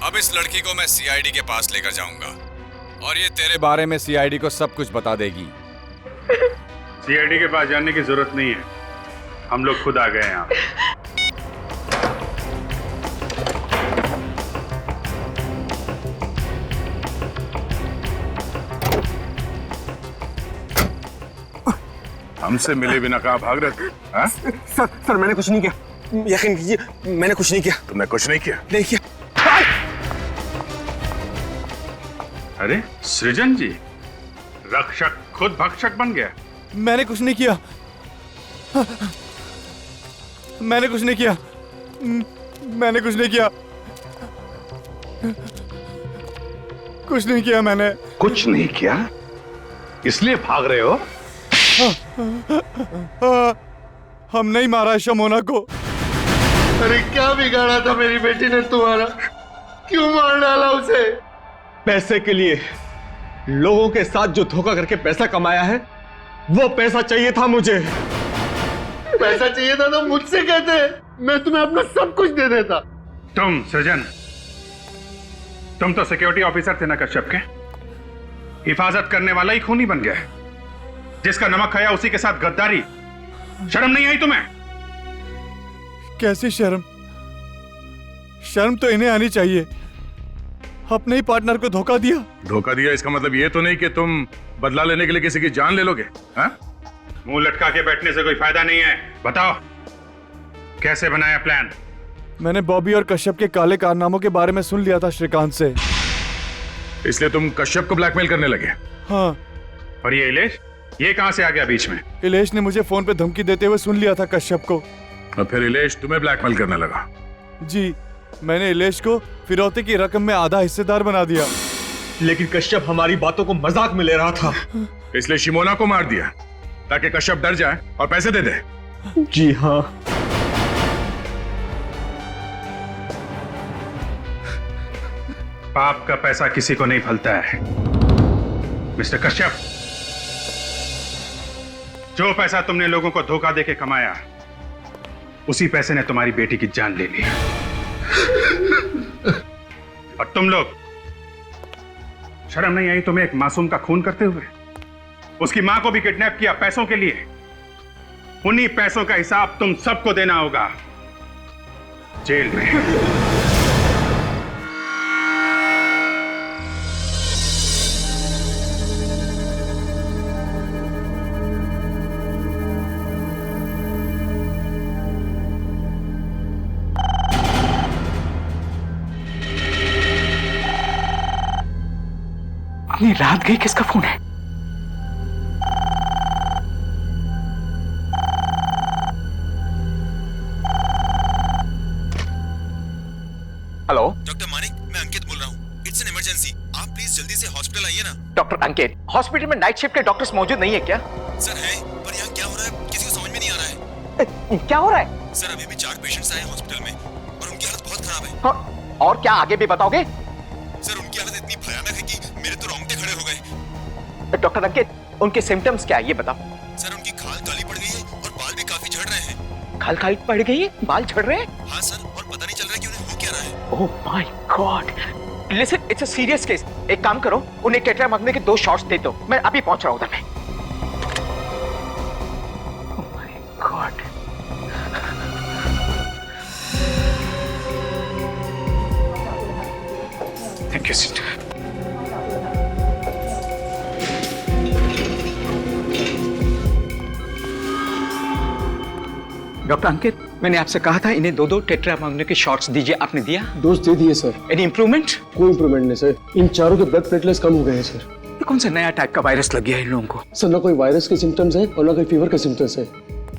अब इस लड़की को मैं सीआईडी के पास लेकर जाऊंगा और ये तेरे बारे में सीआईडी को सब कुछ बता देगी। सीआईडी के पास जाने की जरूरत नहीं है, हम लोग खुद आ गए यहाँ। हमसे मिले बिना कहाँ भाग रहे थे? हाँ? सर मैंने कुछ नहीं किया, यकीन कीजिए मैंने कुछ नहीं किया। तुमने कुछ नहीं किया? नहीं किया। अरे सृजन जी, रक्षक खुद भक्षक बन गया। मैंने कुछ नहीं किया, मैंने कुछ नहीं किया, मैंने कुछ नहीं किया, कुछ नहीं किया मैंने। कुछ नहीं किया इसलिए भाग रहे हो? हम नहीं मारा शमोना को। अरे क्या बिगाड़ा था मेरी बेटी ने तुम्हारा? क्यों मार डाला उसे? पैसे के लिए लोगों के साथ जो धोखा करके पैसा कमाया है, वो पैसा चाहिए था मुझे। पैसा चाहिए था तो मुझसे कहते, मैं तुम्हें अपना सब कुछ दे देता। तुम सृजन, तुम तो सिक्योरिटी ऑफिसर थे ना कश्यप के, हिफाजत करने वाला ही खूनी बन गया है। जिसका नमक खाया उसी के साथ गद्दारी। शर्म नहीं आई तुम्हें? कैसी शर्म? शर्म तो इन्हें आनी चाहिए, अपने ही पार्टनर को धोखा दिया। धोखा दिया इसका मतलब ये तो नहीं कि तुम बदला लेने के लिए किसी की जान ले लोगे? हाँ? मुंह लटका के बैठने से कोई फायदा नहीं है। बताओ कैसे बनाया प्लान? मैंने बॉबी और कश्यप के काले कारनामों के बारे में सुन लिया था श्रीकांत से। इसलिए तुम कश्यप को ब्लैकमेल करने लगे? हाँ। और ये इलेश, ये कहां से आ गया बीच में? इलेश ने मुझे फोन पे धमकी देते हुए सुन लिया था कश्यप को। और फिर इलेश तुम्हें ब्लैकमेल करने लगा? जी, मैंने इलेश को फिरौती की रकम में आधा हिस्सेदार बना दिया। लेकिन कश्यप हमारी बातों को मजाक में ले रहा था, इसलिए शिमोना को मार दिया ताकि कश्यप डर जाए और पैसे दे दे। जी हाँ। पाप का पैसा किसी को नहीं फलता है मिस्टर कश्यप। जो पैसा तुमने लोगों को धोखा देके कमाया, उसी पैसे ने तुम्हारी बेटी की जान ले ली। और तुम लोग, शर्म नहीं आई तुम्हें एक मासूम का खून करते हुए? उसकी मां को भी किडनैप किया पैसों के लिए। उन्हीं पैसों का हिसाब तुम सबको देना होगा जेल में। अपनी रात गई, किसका फोन है? हेलो डॉक्टर मानिक, मैं अंकित बोल रहा हूँ। इट्स एन इमरजेंसी, आप प्लीज जल्दी से हॉस्पिटल आइए ना। डॉक्टर अंकित, हॉस्पिटल में नाइट शिफ्ट के डॉक्टर्स मौजूद नहीं है क्या? सर है, पर यहाँ क्या हो रहा है किसी को समझ में नहीं आ रहा है। क्या हो रहा है? सर अभी भी 4 पेशेंट्स आए हॉस्पिटल में और उनकी हालत बहुत खराब है। हाँ, और क्या आगे भी बताओगे? सर उनकी हालत इतनी भयानक है कि मेरे तो रोंगटे खड़े हो गए। डॉक्टर अंकित, उनके सिम्टम्स क्या है ये बताओ। सर उनकी खाल काली पड़ गई है और बाल भी काफी झड़ रहे हैं। खाल काली पड़ गई है, बाल झड़ रहे हैं? हाँ सर, और पता नहीं चल रहा है कि उन्हें हो क्या रहा है। ओह my God. Listen, it's a serious case. एक काम करो, उन्हें टेट्रामाग्ने के 2 शॉट्स दे दो। मैं अभी पहुंच रहा हूं उधर में। Oh my God. Thank you sister. Doctor Ankit, मैंने आपसे कहा था इन्हें 2-2 टेट्रामाग्ने के शॉट्स दीजिए, आपने दिया? डोज दे दिए सर। Any improvement? कोई इंप्रूवमेंट नहीं सर। इन चारों के ब्लड प्लेटलेट्स कम हो गए हैं सर। ये कौन सा नया टाइप का वायरस लग गया है इन लोगों को? सर ना कोई वायरस के सिम्टम्स है और ना कोई फीवर के सिम्टम्स है।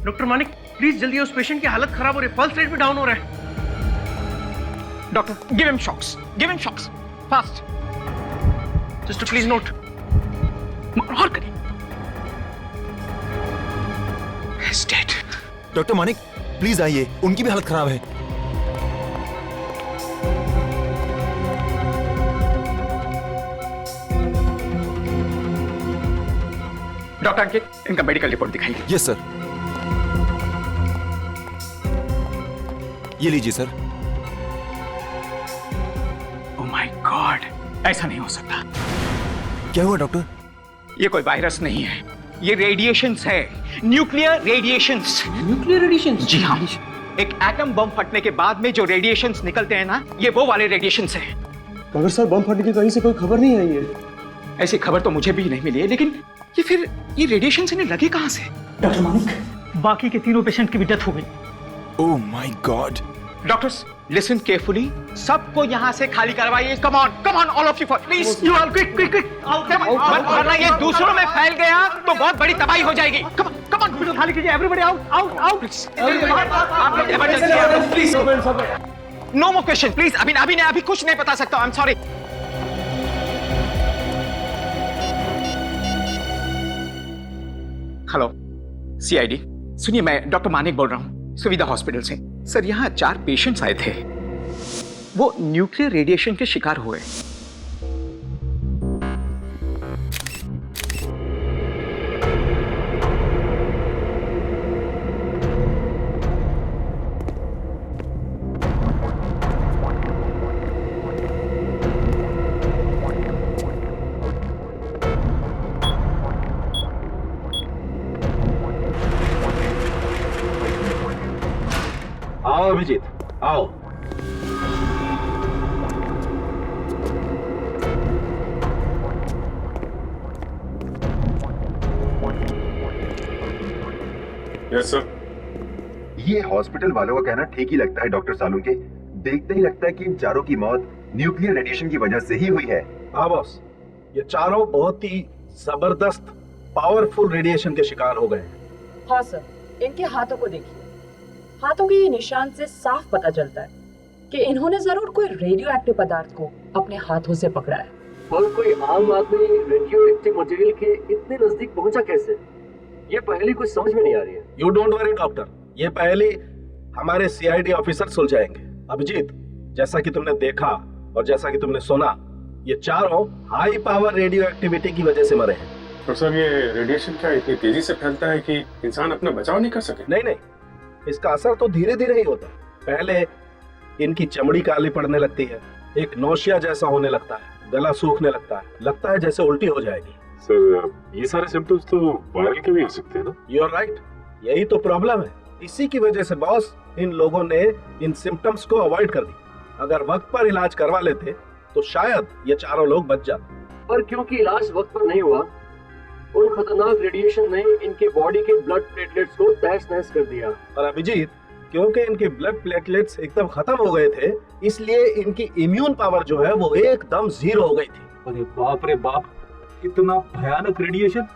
डॉक्टर मानिक, प्लीज जल्दी, उस पेशेंट की हालत खराब हो रही है, पल्स रेट भी डाउन हो रहा है। Doctor, give him shocks, give him shocks, fast. Sister please note. और करिए। डॉक्टर मानिक प्लीज आइए, उनकी भी हालत खराब है। डॉक्टर अंकित, इनका मेडिकल रिपोर्ट दिखाइए। Yes sir. ये लीजिए सर। ओह माय गॉड, ऐसा नहीं हो सकता। क्या हुआ डॉक्टर? ये कोई वायरस नहीं है, ये रेडिएशंस है, न्यूक्लियर रेडिएशंस। Nuclear radiations? जी हाँ, एक एटम बम फटने के बाद में जो रेडिएशंस निकलते हैं ना, ये वो वाले रेडिएशंस हैं। मगर सर बम फटने की कहीं से कोई खबर नहीं आई है। ऐसी खबर तो मुझे भी नहीं मिली है, लेकिन ये रेडिएशंस इन्हें लगे कहां से? डॉक्टर मानिक, बाकी के 3 पेशेंट की भी डेथ हो गई। ओह my God. Doctors, listen carefully, सबको यहाँ से खाली करवाइए। Come on all of you, please you all, quick quick quick, वरना ये दूसरों में फैल गया तो बहुत बड़ी तबाही हो जाएगी। कम ऑन खाली कीजिए, एवरीबॉडी आउट आउट आउट। आप लोग emergency please, no more question please. अभी कुछ नहीं बता सकता, I am sorry. Hello CID, सुनिए, मैं डॉक्टर मानिक बोल रहा हूँ, सुविधा हॉस्पिटल से। सर यहाँ 4 पेशेंट्स आए थे, वो न्यूक्लियर रेडिएशन के शिकार हुए। आओ अभिजीत, आओ। Yes sir. ये हॉस्पिटल वालों का कहना ठीक ही लगता है डॉक्टर सालुंके। देखते ही लगता है कि इन चारों की मौत न्यूक्लियर रेडिएशन की वजह से ही हुई है। हाँ बॉस, ये चारों बहुत ही जबरदस्त पावरफुल रेडिएशन के शिकार हो गए हैं। हाँ सर, इनके हाथों को देखिए। हाथों के ये निशान से साफ पता चलता है कि इन्होंने जरूर कोई रेडियो एक्टिव पदार्थ को अपने हाथों से पकड़ा है। और कोई आम आदमी रेडियो एक्टिव मटेरियल के इतने नजदीक पहुंचा कैसे? ये पहली कुछ समझ में नहीं आ रही है। यू डोंट वरी डॉक्टर, ये पहले हमारे सीआईडी ऑफिसर सुलझाएंगे। अभिजीत, जैसा कि तुमने देखा और जैसा कि तुमने सुना, ये चारों हाई पावर रेडियो एक्टिविटी की वजह से मरे हैं। तो सर ये रेडिएशन क्या इतनी तेजी से फैलता है कि इंसान अपना बचाव नहीं कर सके? नहीं, इसका असर तो धीरे धीरे ही होता है। पहले इनकी चमड़ी काली पड़ने लगती है, एक नौशिया जैसा होने लगता है, गला सूखने लगता है जैसे उल्टी हो जाएगी। सर ये सारे सिम्टम्स तो वायरल के भी हो सकते हैं ना? यू आर राइट, यही तो प्रॉब्लम है। इसी की वजह से बॉस इन लोगों ने इन सिम्टम्स को अवॉइड कर दी। अगर वक्त पर इलाज करवा लेते तो शायद ये चारों लोग बच जाते। पर क्योंकि इलाज वक्त पर नहीं हुआ, उन खतरनाक रेडिएशन ने इनके बॉडी के ब्लड प्लेटलेट्स को तहस नहस कर दिया। और अभिजीत, क्योंकि इनके ब्लड प्लेटलेट्स एकदम खत्म हो गए थे, इसलिए इनकी इम्यून पावर जो है वो एकदम जीरो हो गई थी। अरे बाप रे बाप, इतना भयानक रेडिएशन!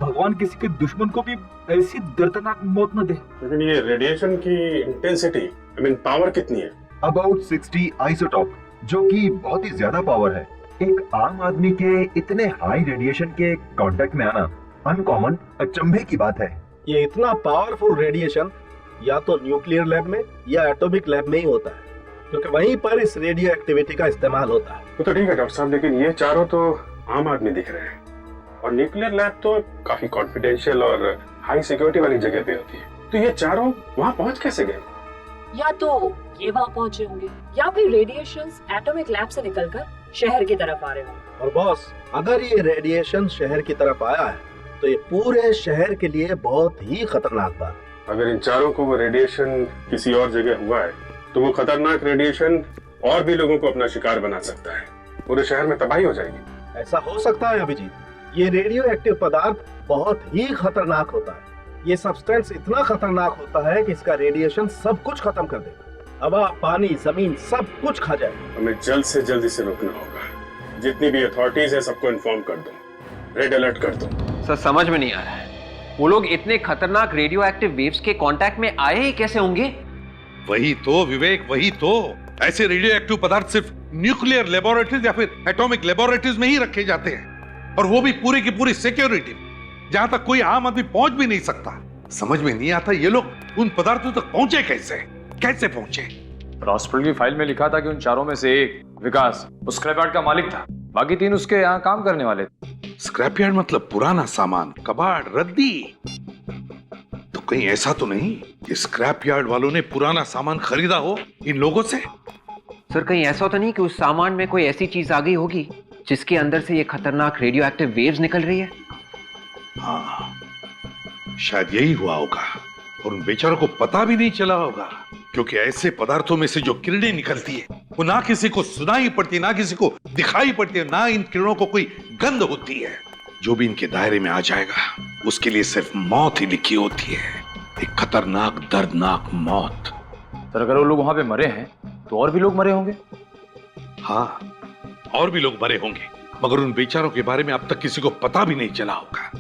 भगवान किसी के दुश्मन को भी ऐसी दर्दनाक मौत न दे। लेकिन ये रेडिएशन की इंटेंसिटी, पावर कितनी है? अबाउट 60 आइसोटॉप, जो कि बहुत ही ज्यादा पावर है। एक आम आदमी के इतने हाई रेडिएशन के कांटेक्ट में आना अनकॉमन, अचंभे की बात है। ये इतना पावरफुल रेडिएशन या तो न्यूक्लियर लैब में या एटॉमिक लैब में ही होता है, क्योंकि वहीं पर इस रेडियो एक्टिविटी का इस्तेमाल होता है। तो ठीक है डॉक्टर साहब, लेकिन ये चारों तो आम आदमी दिख रहे हैं और न्यूक्लियर लैब तो काफी कॉन्फिडेंशियल और हाई सिक्योरिटी वाली जगह पे होती है। तो ये चारों वहाँ पहुँच कैसे गए? या तो ये वहाँ पहुँचे होंगे या फिर रेडिएशंस एटॉमिक लैब से निकलकर शहर की तरफ आ रहे होंगे। और बॉस, अगर ये रेडिएशन शहर की तरफ आया है तो ये पूरे शहर के लिए बहुत ही खतरनाक बात। अगर इन चारों को वो रेडिएशन किसी और जगह हुआ है तो वो खतरनाक रेडिएशन और भी लोगों को अपना शिकार बना सकता है, पूरे शहर में तबाही हो जाएगी। ऐसा हो सकता है अभिजीत, ये रेडियो एक्टिव पदार्थ बहुत ही खतरनाक होता है। ये सब्सटेंस इतना खतरनाक होता है कि इसका रेडिएशन सब कुछ खत्म कर देगा, हवा, पानी, जमीन सब कुछ खा जाए। हमें जल्द से जल्द इसे रोकना होगा। जितनी भी अथॉरिटीज है सबको इन्फॉर्म कर दो, रेड अलर्ट कर दो। सर समझ में नहीं आ रहा है, वो लोग इतने खतरनाक रेडियो एक्टिव वेव्स के कांटेक्ट में आए ही कैसे होंगे? वही तो विवेक, वही तो। ऐसे रेडियो एक्टिव पदार्थ सिर्फ न्यूक्लियर लेबोरेटरीज या फिर एटॉमिक लेबोरेटरीज में ही रखे जाते हैं, और वो भी पूरी की पूरी सिक्योरिटी, जहां तक कोई आम आदमी पहुंच भी नहीं सकता। समझ में नहीं आता ये लोग उन पदार्थों तक पहुंचे कैसे पहुंचे? हॉस्पिटल की फाइल में लिखा था कि उन चारों में से एक, विकास, उस स्क्रैपयार्ड का मालिक था, बाकी तीन उसके यहाँ काम करने वाले थे। स्क्रैपयार्ड मतलब पुराना सामान, कबाड़, रद्दी? तो कहीं ऐसा तो नहीं कि स्क्रैपयार्ड वालों ने पुराना सामान खरीदा हो इन लोगों से? सर कहीं ऐसा तो नहीं कि उस सामान में कोई ऐसी चीज आ गई होगी जिसके अंदर से ये खतरनाक रेडियो एक्टिव वेव्स निकल रही है? हाँ, शायद यही हुआ होगा, और उन बेचारों को पता भी नहीं चला होगा, क्योंकि ऐसे पदार्थों में से जो किरणें निकलती है वो ना किसी को सुनाई पड़ती, ना किसी को दिखाई पड़ती है, ना इन किरणों को कोई गंध होती है। जो भी इनके दायरे में आ जाएगा उसके लिए सिर्फ मौत ही लिखी होती है, एक खतरनाक दर्दनाक मौत। सर अगर वो लोग वहां पे मरे हैं तो और भी लोग मरे होंगे? हाँ, और भी लोग मरे होंगे, मगर उन बेचारों के बारे में अब तक किसी को पता भी नहीं चला होगा।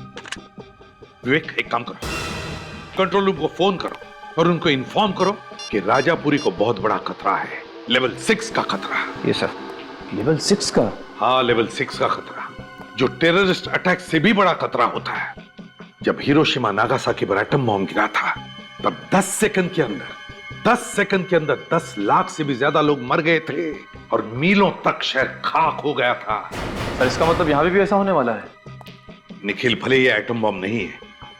विवेक, एक काम करो, कंट्रोल रूम को फोन करो और उनको इन्फॉर्म करो कि राजापुरी को बहुत बड़ा खतरा है, लेवल 6 का खतरा। ये सर, लेवल 6 का? हाँ, लेवल 6 का खतरा, जो टेररिस्ट अटैक से भी बड़ा खतरा होता है। जब हिरोशिमा नागासाकी पर एटम बॉम्ब गिरा था तब 10 सेकंड के अंदर 10 लाख से भी ज्यादा लोग मर गए थे और मीलों तक शहर खाक हो गया था। सर इसका मतलब यहां भी ऐसा होने वाला है? निखिल, भले ये एटम बॉम्ब नहीं है,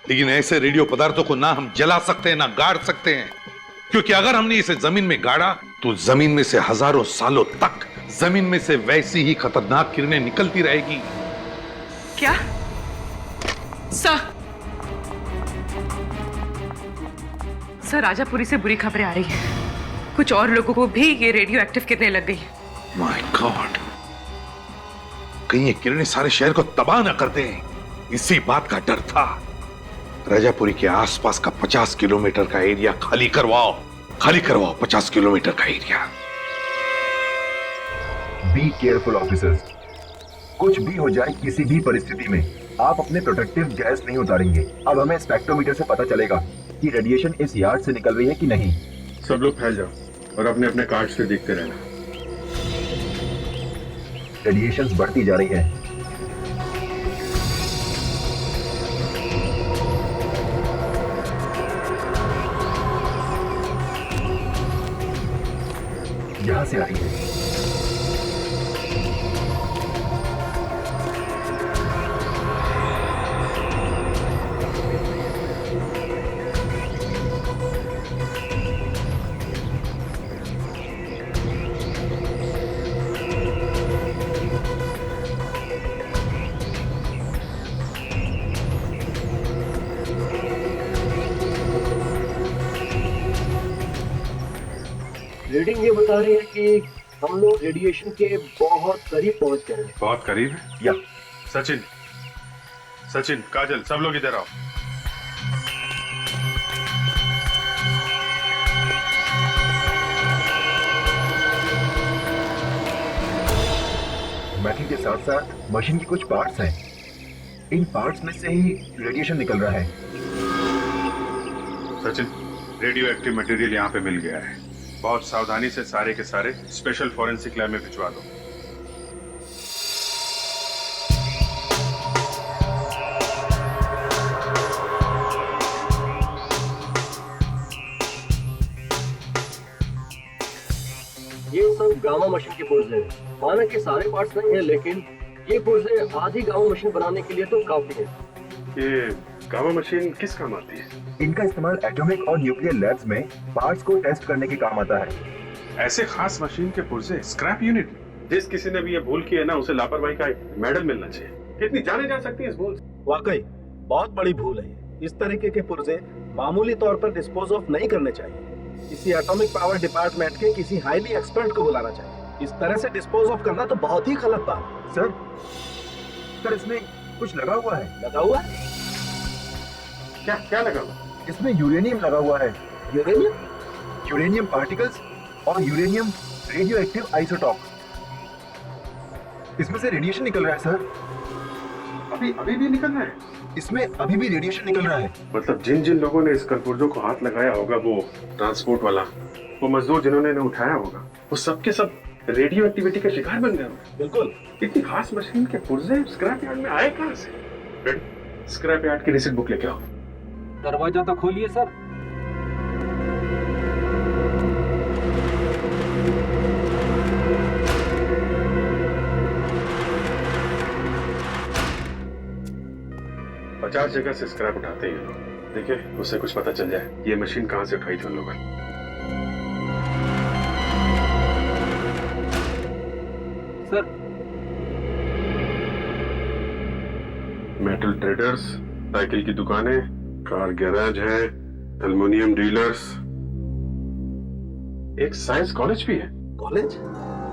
लेकिन ऐसे रेडियो पदार्थों को ना हम जला सकते हैं ना गाड़ सकते हैं, क्योंकि अगर हमने इसे जमीन में गाड़ा तो जमीन में से हजारों सालों तक जमीन में से वैसी ही खतरनाक किरणें निकलती रहेगी। क्या? सर राजापुरी से बुरी खबरें आ रही हैं। कुछ और लोगों को भी ये रेडियो एक्टिव किरणें लग गई। माय गॉड, कहीं ये किरणें सारे शहर को तबाह न कर दें, इसी बात का डर था। राजापुरी के आसपास का 50 किलोमीटर का एरिया खाली करवाओ। 50 किलोमीटर का एरिया। बी केयरफुल ऑफिसर्स, कुछ भी हो जाए किसी भी परिस्थिति में आप अपने प्रोटेक्टिव गैस नहीं उतारेंगे। अब हमें स्पेक्ट्रोमीटर से पता चलेगा कि रेडिएशन इस यार्ड से निकल रही है कि नहीं। सब लोग फैल जाओ और अपने अपने कार्ड से देखते रहना। रेडिएशंस बढ़ती जा रही है। यहां से आ रही है। रीडिंग ये बता रही है कि हम लोग रेडिएशन के बहुत करीब पहुंच गए हैं। बहुत करीब है? या सचिन, काजल, सब लोग इधर आओ। मेटल के साथ साथ मशीन के कुछ पार्ट्स हैं। इन पार्ट्स में से ही रेडिएशन निकल रहा है। सचिन, रेडियो एक्टिव मटेरियल यहाँ पे मिल गया है। बहुत सावधानी से सारे के सारे स्पेशल फॉरेंसिक लैब में भिजवा दो। ये सब गामा मशीन के पुर्जे हैं। माना कि सारे पार्ट्स नहीं है, लेकिन ये पुर्जे आधी गामा मशीन बनाने के लिए तो काफी है। ये गामा मशीन किस काम आती है? इनका इस्तेमाल एटॉमिक और न्यूक्लियर लैब्स में पार्ट्स को टेस्ट करने के काम आता है। ऐसे खास मशीन के पुर्जे स्क्रैप यूनिट। जिस किसी ने भी ये भूल की है ना, उसे लापरवाही का मेडल मिलना चाहिए। कितनी जाने जा सकती है इस भूल से? वाकई बहुत बड़ी भूल है। इस तरीके के पुर्जे मामूली तौर पर डिस्पोज ऑफ नहीं करने चाहिए। किसी एटॉमिक पावर डिपार्टमेंट के किसी हाईली एक्सपर्ट को बुलाना चाहिए। इस तरह से डिस्पोज ऑफ करना तो बहुत ही गलत बात। सर इसमें कुछ लगा हुआ है। लगा हुआ है? क्या लगा हुआ? इसमें यूरेनियम लगा हुआ है। यूरेनियम? यूरेनियम पार्टिकल्स और यूरेनियम रेडियो एक्टिव आइसोटॉप। इसमें से रेडिएशन निकल रहा है सर। अभी भी निकल रहा है? इसमें अभी भी रेडिएशन निकल रहा है। मतलब जिन लोगों ने इस कलपुर्जों को हाथ लगाया होगा, वो ट्रांसपोर्ट वाला, वो मजदूर जिन्होंने इन्हें उठाया होगा, वो सबके सब रेडियो एक्टिविटी का शिकार बन गए होंगे। बिल्कुल। इतनी खास मशीन के पुर्जे स्क्रैप यार्ड में आए कहां से? स्क्रैप यार्ड की रिसीट बुक लेके आओ। दरवाजा तो खोलिए सर। पचास जगह से स्क्रैप उठाते हैं लोग। देखिए, उससे कुछ पता चल जाए ये मशीन कहां से उठाई थी उन लोगों ने। सर, मेटल ट्रेडर्स, साइकिल की दुकानें, कार गैराज है, एल्युमिनियम डीलर्स, एक साइंस कॉलेज भी है। कॉलेज?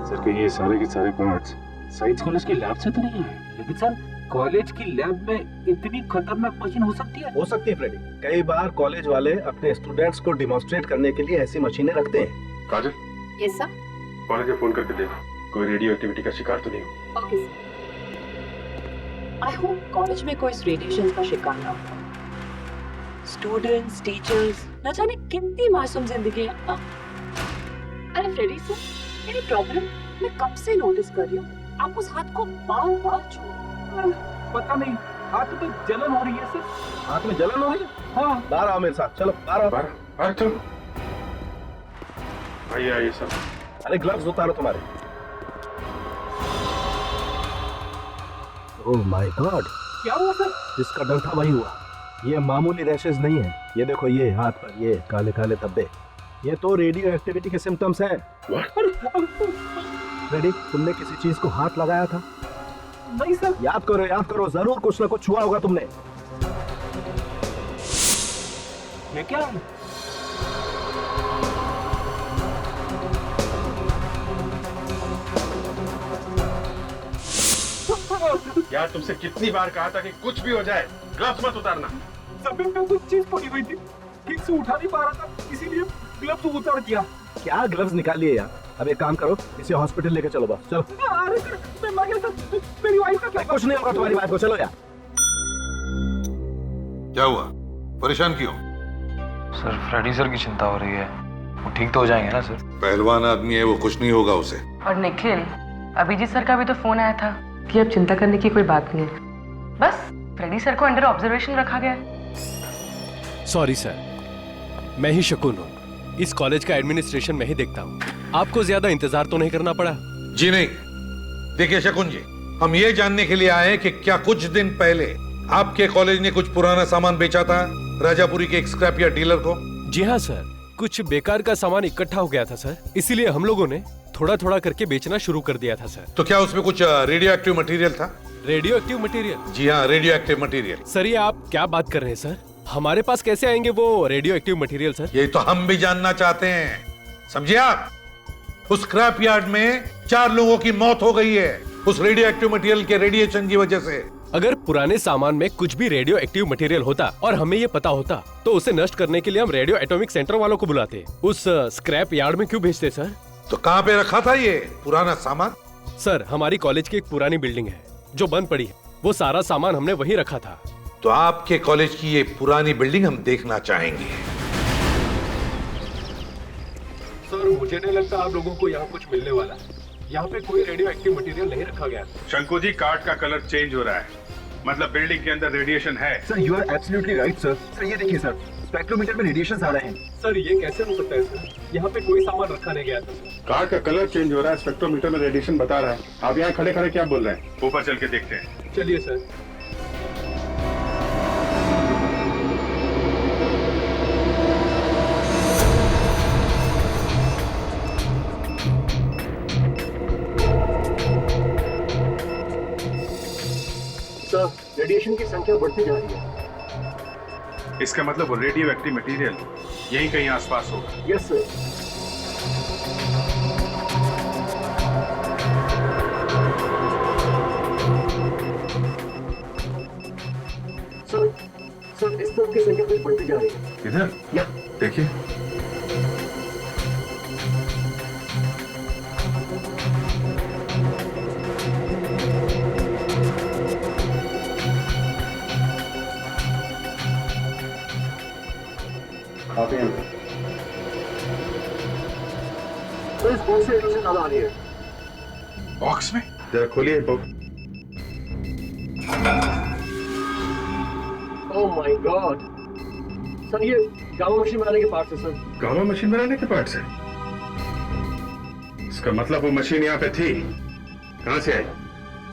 सर कि ये सारे के सारे पार्ट्स साइंस कॉलेज की लैब से तो नहीं है? लेकिन सर, कॉलेज की लैब में इतनी खतरनाक मशीन हो सकती है? हो सकती है फ्रेडी। कई बार कॉलेज वाले अपने स्टूडेंट्स को डिमॉन्स्ट्रेट करने के लिए ऐसी मशीनें रखते हैं। काजल, यस सर। कॉलेज में फोन करके देखो कोई रेडियो एक्टिविटी का शिकार तो नहीं हो। Okay sir. I hope college में कोई इस रेडिएशन का शिकार ना हो। स्टूडेंट्स, टीचर्स, न जाने कितनी मासूम जिंदगी है। अरे फ्रेडी सर, मेरी प्रॉब्लम मैं कब से नोटिस कर रही हूँ। आप उस हाथ को बार-बार छू। पता नहीं, हाथ में जलन हो रही है सर। हाथ में जलन हो रही है? हाँ। बाहर आओ मेरे साथ, चलो बाहर आओ। चलो। आइए सर। अरे ग्लव्स उतारो तुम्हारे। ओह माय गॉड, क्या हुआ सर? जिसका डर था वही हुआ। ये मामूली रैशेस नहीं है। ये देखो, ये हाथ पर ये काले काले धब्बे, ये तो रेडियो एक्टिविटी के सिम्टम्स हैं। रेडी, तुमने किसी चीज को हाथ लगाया था? नहीं सर। याद करो, जरूर कुछ ना कुछ छुआ होगा तुमने। ये क्या है? यार, तुमसे कितनी बार कहा था कि कुछ भी हो जाए ग्लव्स मत उतारना। जमीन पे कुछ चीज पड़ी हुई थी, ठीक से उठा नहीं पा रहा था, इसीलिए ग्लव्स उतार दिया। क्या ग्लव्स निकाल लिए यार? अब एक काम करो, इसे हॉस्पिटल लेकर चलो बस, चलो। अरे सर, मैं मर गया सर, मेरी वाइफ का क्या? कुछ नहीं होगा तुम्हारी वाइफ को, चलो यार। क्या हुआ, परेशान क्यों? सर फ्रेडी सर की चिंता हो रही है, वो ठीक तो हो जाएंगे ना सर? पहलवान आदमी है वो, कुछ नहीं होगा उसे। और निखिल, अभिजीत सर का भी तो फोन आया था कि अब चिंता करने की कोई बात नहीं है, बस फ्रेडी सर को अंडर ऑब्जर्वेशन रखा गया है। सॉरी सर, मैं ही शकुन हूँ, इस कॉलेज का एडमिनिस्ट्रेशन मैं ही देखता हूँ। आपको ज्यादा इंतजार तो नहीं करना पड़ा? जी नहीं। देखिए शकुन जी, हम ये जानने के लिए आए हैं कि क्या कुछ दिन पहले आपके कॉलेज ने कुछ पुराना सामान बेचा था राजापुरी के एक स्क्रैप यार्ड डीलर को? जी हाँ सर, कुछ बेकार का सामान इकट्ठा हो गया था सर, इसीलिए हम लोगों ने थोड़ा थोड़ा करके बेचना शुरू कर दिया था सर। तो क्या उसमें कुछ रेडियो एक्टिव मटेरियल था? Radio active material? जी हाँ, रेडियो एक्टिव मटेरियल। सर ये आप क्या बात कर रहे हैं सर? हमारे पास कैसे आएंगे वो रेडियो एक्टिव मटेरियल सर? ये तो हम भी जानना चाहते हैं, समझिए आप। उस स्क्रैप यार्ड में 4 लोगों की मौत हो गई है उस रेडियो एक्टिव मटेरियल के रेडिएशन की वजह से। अगर पुराने सामान में कुछ भी रेडियो एक्टिव मटेरियल होता और हमें ये पता होता तो उसे नष्ट करने के लिए हम रेडियो एटॉमिक सेंटर वालों को बुलाते, उस स्क्रैप यार्ड में क्यों भेजते सर? तो कहाँ पे रखा था ये पुराना सामान? सर हमारी कॉलेज की एक पुरानी बिल्डिंग है जो बंद पड़ी है, वो सारा सामान हमने वहीं रखा था। तो आपके कॉलेज की ये पुरानी बिल्डिंग हम देखना चाहेंगे। सर मुझे नहीं लगता आप लोगों को यहाँ कुछ मिलने वाला है, यहाँ पे कोई रेडियो एक्टिव मटेरियल नहीं रखा गया। शंकु जी, कार्ड का कलर चेंज हो रहा है, मतलब बिल्डिंग के अंदर रेडिएशन है। Sir you are absolutely right sir. Sir ये देखिए सर, स्पेक्ट्रोमीटर में रेडिएशंस आ रहे हैं। सर ये कैसे हो सकता है सर? यहाँ पे कोई सामान रखा नहीं गया था सर। कार्ड का कलर चेंज हो रहा है, स्पेक्ट्रोमीटर में रेडिएशन बता रहा है। आप यहाँ खड़े खड़े क्या बोल रहे हैं? ऊपर चल के देखते हैं। चलिए सर। सर रेडिएशन की संख्या बढ़ती जा रही है। इसका मतलब वो रेडियो एक्टिव मटेरियल यहीं कहीं आसपास होगा। Yes sir. सर इस तरफ की संख्या भी बढ़ती जा रही है। इधर या देखिए। तो इस बॉक्स से रेडिएशन ज्यादा आ रही है। बॉक्स में जरा खोलिए box. Oh my God sir, ये गामा मशीन बनाने के पार्ट्स है सर। गामा मशीन बनाने के पार्ट्स है? इसका मतलब वो मशीन यहाँ पे थी, कहाँ से आई?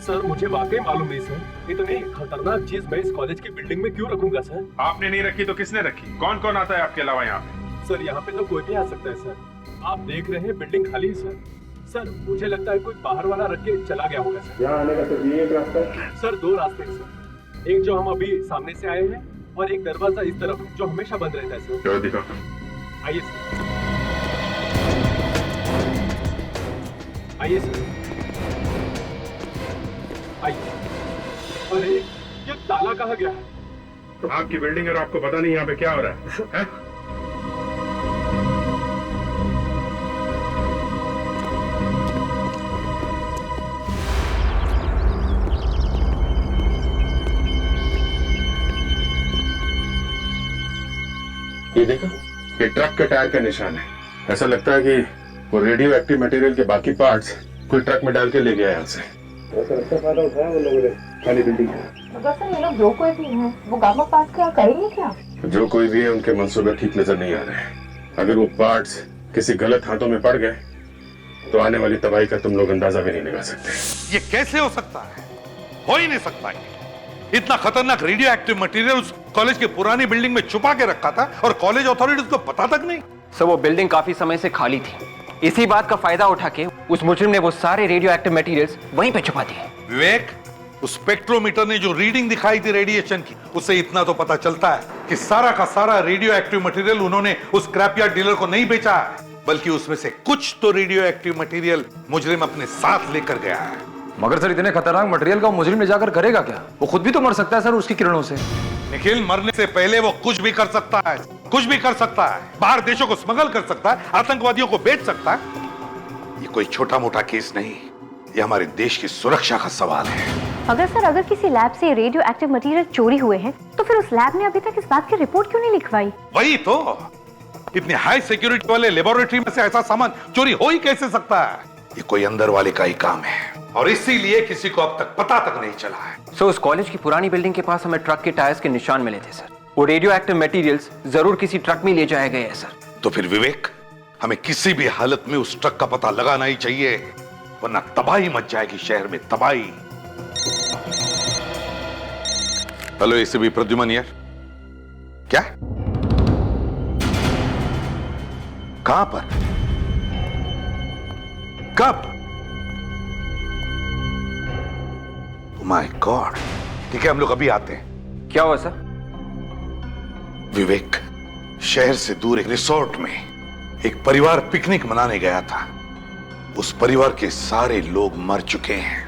सर मुझे वाकई मालूम नहीं सर, इतनी खतरनाक चीज मैं इस कॉलेज की बिल्डिंग में क्यों रखूंगा सर? आपने नहीं रखी तो किसने रखी? कौन कौन आता है आपके अलावा यहाँ पे? सर यहाँ पे तो कोई भी आ सकता है सर, आप देख रहे हैं बिल्डिंग खाली है सर। सर मुझे लगता है कोई बाहर वाला रख के चला गया होगा सर। यहाँ आने का तो ये एक रास्ता है? सर 2 रास्ते हैं सर, एक जो हम अभी सामने से आए हैं और एक दरवाजा इस तरफ जो हमेशा बंद रहता है सर। चलो दिखाओ। आइए सर, आइए सर, आइए। अरे ये ताला कहाँ गया है? आपकी बिल्डिंग है और आपको पता नहीं यहाँ पे क्या हो रहा है? ये देखो, ये ट्रक के टायर का निशान है। ऐसा लगता है कि वो रेडियो एक्टिव मटेरियल के बाकी पार्ट्स कोई ट्रक में डाल के ले गया यहाँ से। ऐसा अच्छा फायदा उठाया वो लोगों ने खाली बिल्डिंग है। अगर सर ये लोग जो कोई भी हैं वो गामा पार्ट्स क्या करेंगे क्या? जो कोई भी है उनके मंसूबे ठीक नजर नहीं आ रहे। अगर वो पार्ट्स किसी गलत हाथों में पड़ गए तो आने वाली तबाही का तुम लोग अंदाजा भी नहीं लगा सकते। ये कैसे हो सकता है? हो ही नहीं सकता है। इतना खतरनाक रेडियो एक्टिव मटेरियल उस कॉलेज की पुरानी बिल्डिंग में छुपा के रखा था और कॉलेज अथॉरिटीज को पता तक नहीं। सर वो बिल्डिंग काफी समय से खाली थी, इसी बात का फायदा उठा के उस मुजरिम ने वो सारे रेडियो एक्टिव मटेरियल्स वहीं पे छुपा दिए। विवेक, उस स्पेक्ट्रोमीटर ने जो रीडिंग दिखाई थी रेडिएशन की, उससे इतना तो पता चलता है कि सारा का सारा रेडियो एक्टिव मटेरियल उन्होंने उस स्क्रैप यार्ड डीलर को नहीं बेचा, बल्कि उसमें से कुछ तो रेडियो एक्टिव मटेरियल मुजरिम अपने साथ लेकर गया है। मगर सर इतने खतरनाक मटेरियल का मुजरिम ले जाकर करेगा क्या? वो खुद भी तो मर सकता है सर उसकी किरणों से। निखिल, मरने से पहले वो कुछ भी कर सकता है, कुछ भी कर सकता है। बाहर देशों को स्मगल कर सकता है, आतंकवादियों को बेच सकता है। ये कोई छोटा मोटा केस नहीं, ये हमारे देश की सुरक्षा का सवाल है। अगर किसी लैब से रेडियो एक्टिव मटेरियल चोरी हुए हैं तो फिर उस लैब ने अभी तक इस बात की रिपोर्ट क्यों नहीं लिखवाई? वही तो, इतने हाई सिक्योरिटी वाले लेबोरेटरी में से ऐसा सामान चोरी हो ही कैसे सकता है? ये कोई अंदर वाले का ही काम है और इसीलिए किसी को अब तक पता तक नहीं चला है। सो उस कॉलेज की पुरानी बिल्डिंग के पास हमें ट्रक के टायर्स के निशान मिले थे सर। वो रेडियो एक्टिव मटेरियल्स जरूर किसी ट्रक में ले जाए गए हैं सर। तो फिर विवेक, हमें किसी भी हालत में उस ट्रक का पता लगाना ही चाहिए, वरना तबाही मच जाएगी शहर में, तबाही। हेलो एसीपी प्रद्युमन यार, क्या? कहां पर? कब? माय गॉड, ठीक है हम लोग अभी आते हैं। क्या हुआ सर? विवेक, शहर से दूर एक रिसोर्ट में एक परिवार पिकनिक मनाने गया था। उस परिवार के सारे लोग मर चुके हैं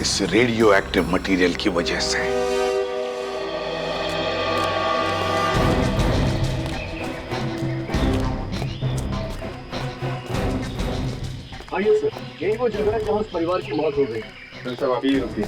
इस रेडियो एक्टिव मटेरियल की वजह से। आइए सर, यही वो जगह है जहाँ उस परिवार की मौत हो गई। सर साहब अभी रुकिए।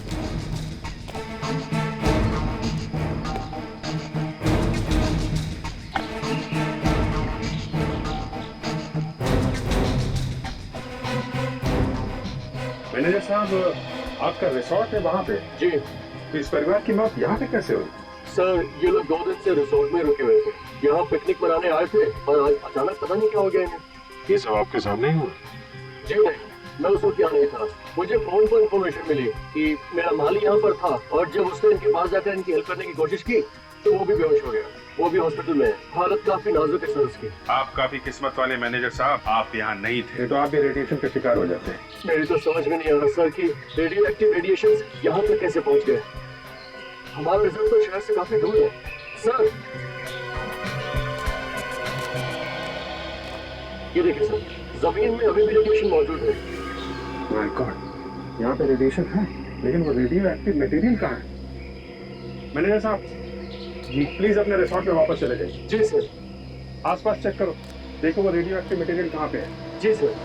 मैनेजर साहब, आपका रिसोर्ट है वहाँ पे? जी। तो इस परिवार की मौत यहाँ पे कैसे हुई? सर, ये लोग 2 दिन से रिसोर्ट में रुके हुए थे, यहाँ पिकनिक मनाने आए थे और आज अचानक पता नहीं क्या हो गया इन्हें। ये सब आपके सामने ही हुआ? जी नहीं, मैं उस वक्त यहाँ नहीं था। मुझे फोन पर इंफॉर्मेशन मिली कि मेरा माली यहाँ पर था और जब उसने इनके पास जाकर इनकी हेल्प करने की कोशिश की तो वो भी बेहोश हो गया। वो भी हॉस्पिटल में है, हालत काफी नाजुक है सर उसकी। आप काफी किस्मत वाले मैनेजर साहब, आप यहाँ नहीं थे तो आप भी रेडिएशन का शिकार हो जाते हैं। मेरी तो समझ में नहीं आ रहा सर कि रेडियो एक्टिव रेडिएशन यहाँ तक कैसे पहुँच गए। हमारा रिजल्ट तो शहर से काफी दूर है सर। ये देखिए सर, जमीन में अभी भी रेडिएशन मौजूद है। माय गॉड, यहाँ पे रेडिएशन है लेकिन वो रेडियो एक्टिव मटेरियल कहाँ है? मैनेजर साहब जी, प्लीज अपने रिसोर्ट में वापस चले जाइए। जी सर। आसपास चेक करो, देखो वो रेडियो एक्टिव मटेरियल कहाँ पे है। जी सर।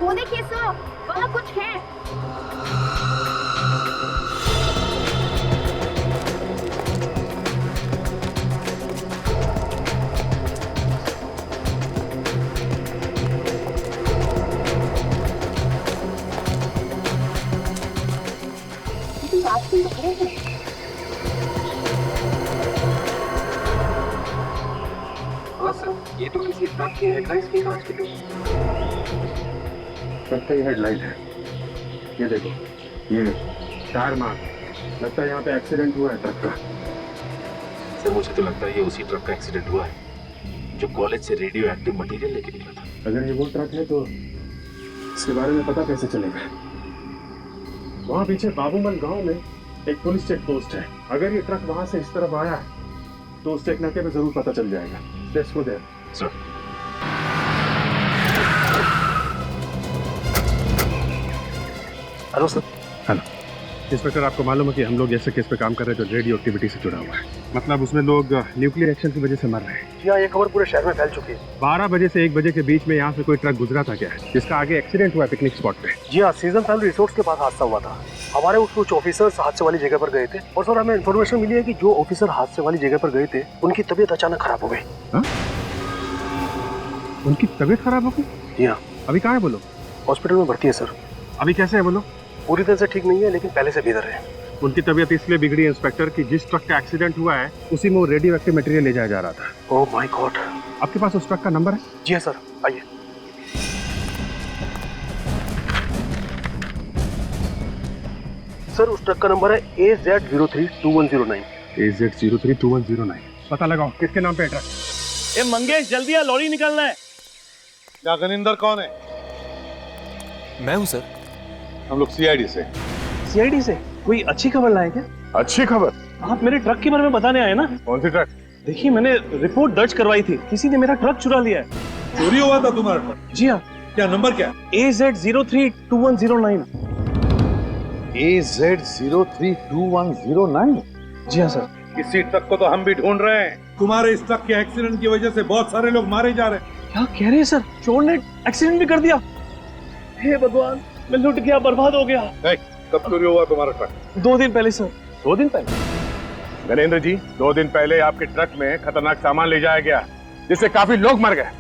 वो देखिए सर, वहाँ कुछ है। हाँ सर, ये तो किसी ट्रक की हेडलाइंस की कांच की। ट्रक का ही हेडलाइट है, ये देखो, ये टायर मार्क, लगता है यहाँ पे एक्सीडेंट हुआ है ट्रक का। सर मुझे तो लगता है ये उसी ट्रक का एक्सीडेंट हुआ है जो कॉलेज से रेडियो एक्टिव मटेरियल लेके निकला था। अगर ये वो ट्रक है तो इसके बारे में पता कैसे चलेगा? वहाँ पीछे बाबूमल गांव में एक पुलिस चेक पोस्ट है। अगर ये ट्रक वहाँ से इस तरफ आया है तो उस चेक नाके पे जरूर पता चल जाएगा। Let's go there. Sir. Hello sir. Hello inspector, आपको मालूम है कि हम लोग ऐसे केस पे काम कर रहे हैं जो रेडियो एक्टिविटी से जुड़ा हुआ है। मतलब उसमें लोग न्यूक्लियर एक्शन की वजह से मर रहे हैं। यहाँ ये खबर पूरे शहर में फैल चुकी है। 12 बजे से 1 बजे के बीच में यहाँ से कोई ट्रक गुजरा था क्या, जिसका आगे एक्सीडेंट हुआ पिकनिक स्पॉट पे? जी हाँ, सीजन फैमिली रिसोर्ट्स के पास हादसा हुआ था। हमारे कुछ ऑफिसर्स हादसे वाली जगह पर गए थे और सर हमें इन्फॉर्मेशन मिली है कि जो ऑफिसर हादसे वाली जगह पर गए थे उनकी तबीयत अचानक खराब हो गई। उनकी तबीयत खराब हो गई? जी हाँ। अभी कहाँ है वो लोग? हॉस्पिटल में भर्ती है सर। अभी कैसे है वो लोग? पूरी तरह से ठीक नहीं है लेकिन पहले से बेहतर है। उनकी तबीयत इसलिए बिगड़ी इंस्पेक्टर कि जिस ट्रक का एक्सीडेंट हुआ है उसी में वो रेडियो एक्टिव मटेरियल ले जाया जा रहा था। ओह माय गॉड। आपके पास उस ट्रक का नंबर है? जी हाँ सर, आइए। सर उस ट्रक का नंबर है AZ032109। AZ032109। पता लगाओ किसके नाम पे है ट्रक। ए मंगेश जल्दी आ, लॉरी निकलना है। क्या गनिंदर कौन है? मैं हूं सर। हम लोग सीआईडी से। सीआईडी से? कोई अच्छी खबर लाए क्या? अच्छी खबर? आप मेरे ट्रक के बारे में बताने आए ना? कौन सी ट्रक? देखिए मैंने रिपोर्ट दर्ज करवाई थी, किसी ने मेरा ट्रक चुरा लिया है। चोरी हुआ था तुम्हारा ट्रक? जी हाँ। क्या नंबर क्या? AZ032109। AZ032109? जी हाँ सर। इसी ट्रक को तो हम भी ढूंढ रहे हैं। तुम्हारे इस ट्रक के एक्सीडेंट की वजह से बहुत सारे लोग मारे जा रहे हैं। क्या कह रहे हैं सर? चोर ने एक्सीडेंट भी कर दिया? हे भगवान, मैं लुट गया, बर्बाद हो गया। कब चोरी हुआ तुम्हारा ट्रक? 2 दिन पहले सर। 2 दिन पहले? नरेंद्र जी, 2 दिन पहले आपके ट्रक में खतरनाक सामान ले जाया गया, जिससे काफी लोग मर गए।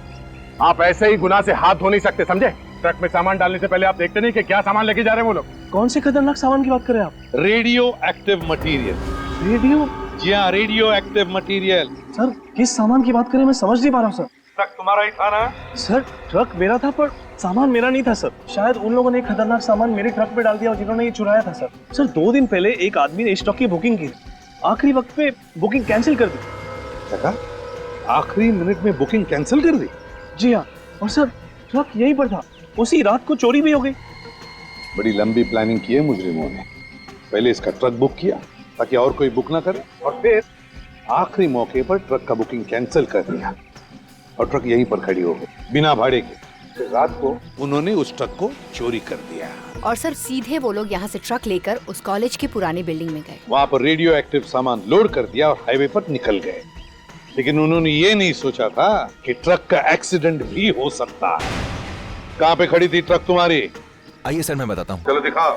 आप ऐसे ही गुनाह से हाथ धो नहीं सकते, समझे? ट्रक में सामान डालने से पहले आप देखते नहीं कि क्या सामान लेके जा रहे हैं वो लोग। कौन से खतरनाक सामान की बात कर रहे हैं आप? Radio active material. रेडियो? जी हाँ, रेडियो एक्टिव मटीरियल। सर किस सामान की बात करें, मैं समझ नहीं पा रहा हूँ सर। ट्रक तुम्हारा ही था ना? सर ट्रक मेरा था पर सामान मेरा नहीं था सर। शायद उन लोगों ने खतरनाक सामान मेरे ट्रक में डाल दिया जिन्होंने ये चुराया था सर। सर 2 दिन पहले एक आदमी ने इस ट्रक की बुकिंग की, आखिरी वक्त पे बुकिंग कैंसिल कर दी। आखिरी मिनट में बुकिंग कैंसिल कर दी? जी हाँ, और सर ट्रक यहीं पर था, उसी रात को चोरी भी हो गई। बड़ी लंबी प्लानिंग की है मुजरिमों ने। पहले इसका ट्रक बुक किया ताकि और कोई बुक ना करे, और फिर आखिरी मौके पर ट्रक का बुकिंग कैंसिल कर दिया और ट्रक यहीं पर खड़ी हो गई बिना भाड़े के। फिर रात को उन्होंने उस ट्रक को चोरी कर दिया। और सर सीधे वो लोग यहाँ से ट्रक लेकर उस कॉलेज की पुरानी बिल्डिंग में गए। वहां पर रेडियो एक्टिव सामान लोड कर दिया और हाईवे पर निकल गए। लेकिन उन्होंने ये नहीं सोचा था कि ट्रक का एक्सीडेंट भी हो सकता है। कहाँ पे खड़ी थी ट्रक तुम्हारी? आइए सर मैं बताता हूँ। चलो दिखाओ।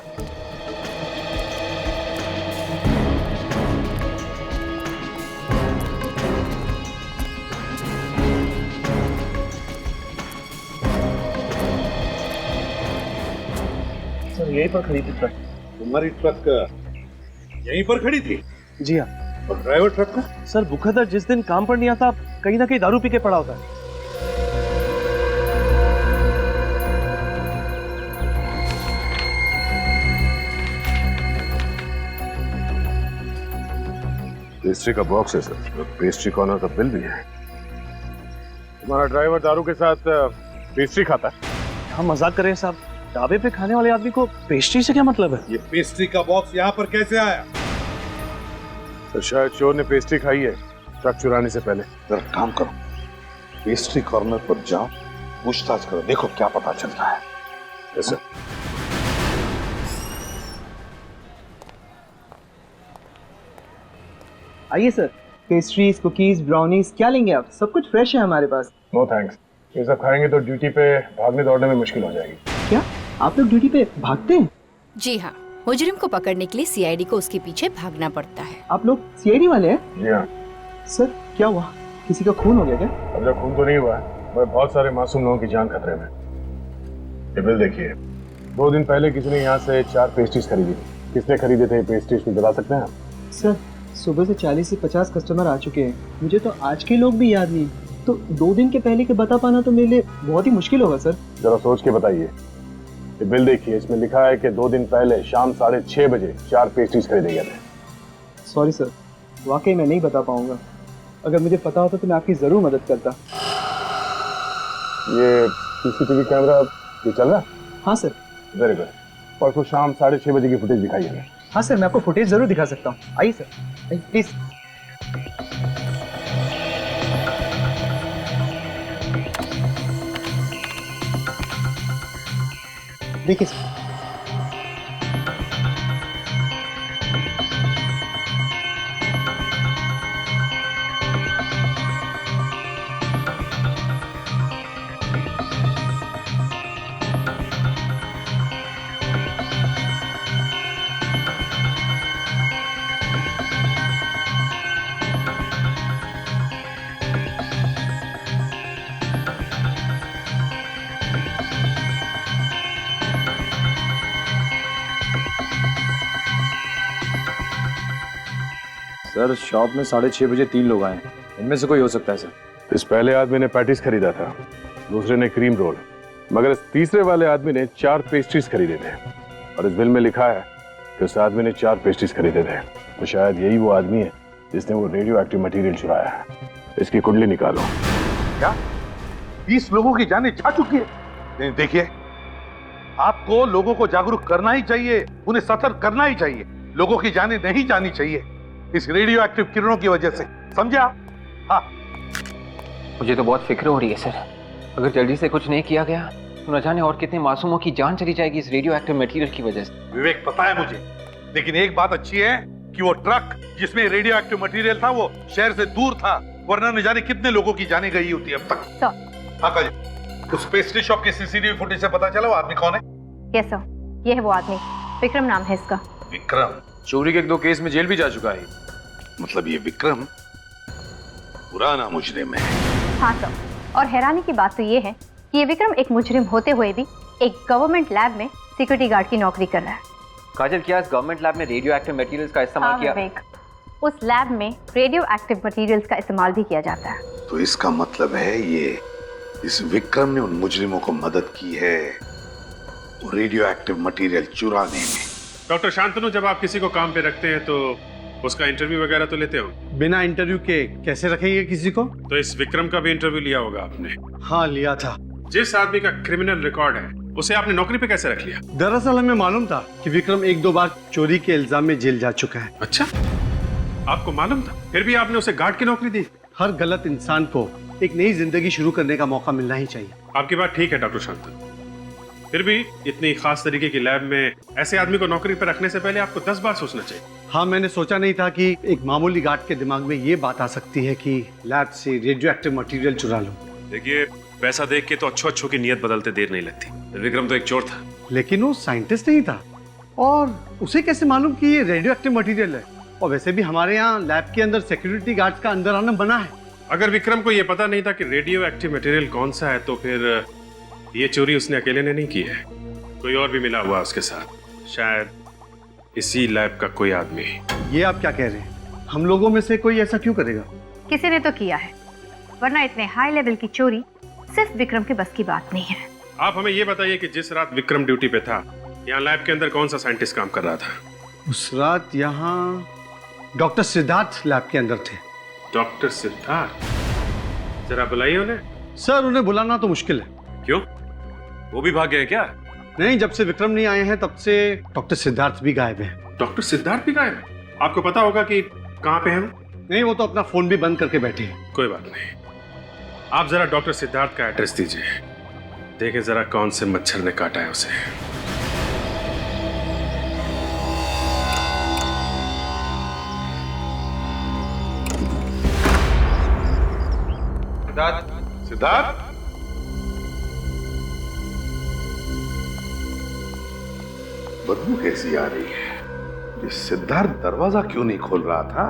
सर यहीं पर खड़ी थी ट्रक। तुम्हारी ट्रक यहीं पर खड़ी थी? जी हाँ। और ड्राइवर ट्रक का? सर बुखातर जिस दिन काम पर नहीं आता कहीं ना कहीं दारू पी के पड़ा होता है। पेस्ट्री का बॉक्स है सर, पेस्ट्री कॉर्नर का बिल भी है। तुम्हारा ड्राइवर दारू के साथ पेस्ट्री खाता है? हम मजाक कर रहे हैं साहब, ढाबे पे खाने वाले आदमी को पेस्ट्री से क्या मतलब है? ये पेस्ट्री का बॉक्स यहाँ पर कैसे आया? तो शायद चोर ने पेस्ट्री खाई है ट्रक चुराने से पहले। जरा काम करो, पेस्ट्री कॉर्नर पर जाओ, पूछताछ करो, देखो क्या पता चलता है। यस आइए सर, पेस्ट्रीज, कुकीज, ब्राउनीज क्या लेंगे आप? सब कुछ फ्रेश है हमारे पास। नो थैंक्स, ये सब खाएंगे तो ड्यूटी पे भागने दौड़ने में मुश्किल हो जाएगी। क्या आप लोग ड्यूटी पे भागते हैं? जी हाँ, मुजरिम को पकड़ने के लिए सीआईडी को उसके पीछे भागना पड़ता है। आप लोग सीआईडी वाले हैं? जी हाँ। सर क्या हुआ, किसी का खून हो गया क्या? अब तक खून तो नहीं हुआ है, मगर बहुत सारे मासूम लोगों की जान खतरे में। ये बिल देखिए, 2 दिन पहले किसी ने यहाँ से 4 पेस्ट्रीज खरीदी। किसने खरीदे थे पेस्ट्रीज में बता सकते हैं आप? सर सुबह से 40 से 50 कस्टमर आ चुके हैं, मुझे तो आज के लोग भी याद नहीं, तो 2 दिन के पहले के बता पाना तो मेरे लिए बहुत ही मुश्किल होगा सर। जरा सोच के बताइए। ये बिल देखिए, इसमें लिखा है कि 2 दिन पहले शाम 6:30 बजे 4 पेस्ट्रीज खरीदे गए थे। सॉरी सर, वाकई मैं नहीं बता पाऊंगा। अगर मुझे पता होता तो मैं आपकी जरूर मदद करता। ये सीसीटीवी कैमरा ये चल रहा है? हाँ सर। वेरी गुड, परसों शाम 6:30 बजे की फुटेज दिखाई हमें। हाँ सर, मैं आपको फुटेज जरूर दिखा सकता हूँ। आइए सर, प्लीज। देखिए सर, सर शॉप में 6:30 बजे 3 लोग आए, इनमें से कोई हो सकता है सर? इस पहले आदमी ने पैटीज खरीदा था, दूसरे ने क्रीम रोल, मगर इस तीसरे वाले आदमी ने 4 पेस्ट्रीज खरीदे थे। और इस बिल में लिखा है कि उस आदमी ने 4 पेस्ट्रीज खरीदे थे। तो शायद यही वो आदमी है जिसने वो रेडियो एक्टिव मटेरियल चुराया है। इसकी कुंडली निकालो। क्या 20 लोगों की जानें जा चुकी है? नहीं, देखिए, आपको लोगों को जागरूक करना ही चाहिए, उन्हें सतर्क करना ही चाहिए। लोगों की जानें नहीं जानी चाहिए इस रेडियो एक्टिव किरणों की वजह से, समझे आप? हाँ। मुझे तो बहुत फिक्र हो रही है सर। अगर जल्दी से कुछ नहीं किया गया तो न जाने और कितने मासूमों की जान चली जाएगी इस रेडियो एक्टिव मटेरियल की वजह से। विवेक, पता है मुझे, लेकिन एक बात अच्छी है कि वो ट्रक जिसमें रेडियो एक्टिव मटेरियल था वो शहर से दूर था, वरना न जाने कितने लोगों की जाने गई होती अब तक। हाँ काजल, उस पेस्ट्री शॉप के सीसीटीवी फुटेज से पता चला वो आदमी कौन है? यस सर, ये है वो आदमी, विक्रम नाम है इसका। विक्रम? चोरी के 1-2 केस में जेल भी जा चुका है। मतलब ये विक्रम पुराना मुजरिम है? हाँ सर, और हैरानी की बात तो ये है कि ये विक्रम एक मुजरिम होते हुए भी एक गवर्नमेंट लैब में सिक्योरिटी गार्ड की नौकरी कर रहा है। काजल, क्या इस गवर्नमेंट लैब में रेडियो एक्टिव मटेरियल्स का इस्तेमाल किया? उस लैब में रेडियो एक्टिव मटेरियल्स का इस्तेमाल भी किया जाता है। तो इसका मतलब है ये इस विक्रम ने उन मुजरिमों को मदद की है वो रेडियो एक्टिव मटेरियल चुराने में। डॉक्टर शांतनु, जब आप किसी को काम पे रखते हैं तो उसका इंटरव्यू वगैरह तो लेते हो? बिना इंटरव्यू के कैसे रखेंगे किसी को? तो इस विक्रम का भी इंटरव्यू लिया होगा आपने? हाँ, लिया था। जिस आदमी का क्रिमिनल रिकॉर्ड है उसे आपने नौकरी पे कैसे रख लिया? दरअसल हमें मालूम था कि विक्रम 1-2 बार चोरी के इल्जाम में जेल जा चुका है। अच्छा, आपको मालूम था, फिर भी आपने उसे गार्ड की नौकरी दी? हर गलत इंसान को एक नई जिंदगी शुरू करने का मौका मिलना ही चाहिए। आपकी बात ठीक है डॉक्टर शांतनु, फिर भी इतनी खास तरीके की लैब में ऐसे आदमी को नौकरी पर रखने से पहले आपको 10 बार सोचना चाहिए। हाँ, मैंने सोचा नहीं था कि एक मामूली गार्ड के दिमाग में ये बात आ सकती है कि लैब से रेडियो एक्टिव मटेरियल चुरा लूं। देखिए, पैसा देख के तो अच्छों की नियत बदलते देर नहीं लगती। विक्रम तो एक चोर था। लेकिन वो साइंटिस्ट नहीं था, और उसे कैसे मालूम कि ये रेडियो एक्टिव मटेरियल है? और वैसे भी हमारे यहाँ लैब के अंदर सिक्योरिटी गार्ड्स का अंदर आना बना है। अगर विक्रम को ये पता नहीं था कि रेडियो एक्टिव मटेरियल कौन सा है तो फिर ये चोरी उसने अकेले ने नहीं की है, कोई और भी मिला हुआ उसके साथ, शायद इसी लैब का कोई आदमी। ये आप क्या कह रहे हैं? हम लोगों में से कोई ऐसा क्यों करेगा? किसी ने तो किया है, वरना इतने हाई लेवल की चोरी सिर्फ विक्रम के बस की बात नहीं है। आप हमें ये बताइए कि जिस रात विक्रम ड्यूटी पे था, यहाँ लैब के अंदर कौन सा साइंटिस्ट काम कर रहा था? उस रात यहाँ डॉक्टर सिद्धार्थ लैब के अंदर थे। डॉक्टर सिद्धार्थ? जरा बुलाइए उन्हें। सर, उन्हें बुलाना तो मुश्किल है। क्यों, वो भी भाग गए क्या? नहीं, जब से विक्रम नहीं आए हैं तब से डॉक्टर सिद्धार्थ भी गायब हैं। डॉक्टर सिद्धार्थ भी गायब है? आपको पता होगा कि कहाँ पे हैं? नहीं, वो तो अपना फोन भी बंद करके बैठे हैं। कोई बात नहीं, आप जरा डॉक्टर सिद्धार्थ का एड्रेस दीजिए, देखें जरा कौन से मच्छर ने काटा है उसे। सिद्धार्थ? सिद्धार्थ? बदबू कैसी आ रही है? ये सिद्धार्थ दरवाजा क्यों नहीं खोल रहा था?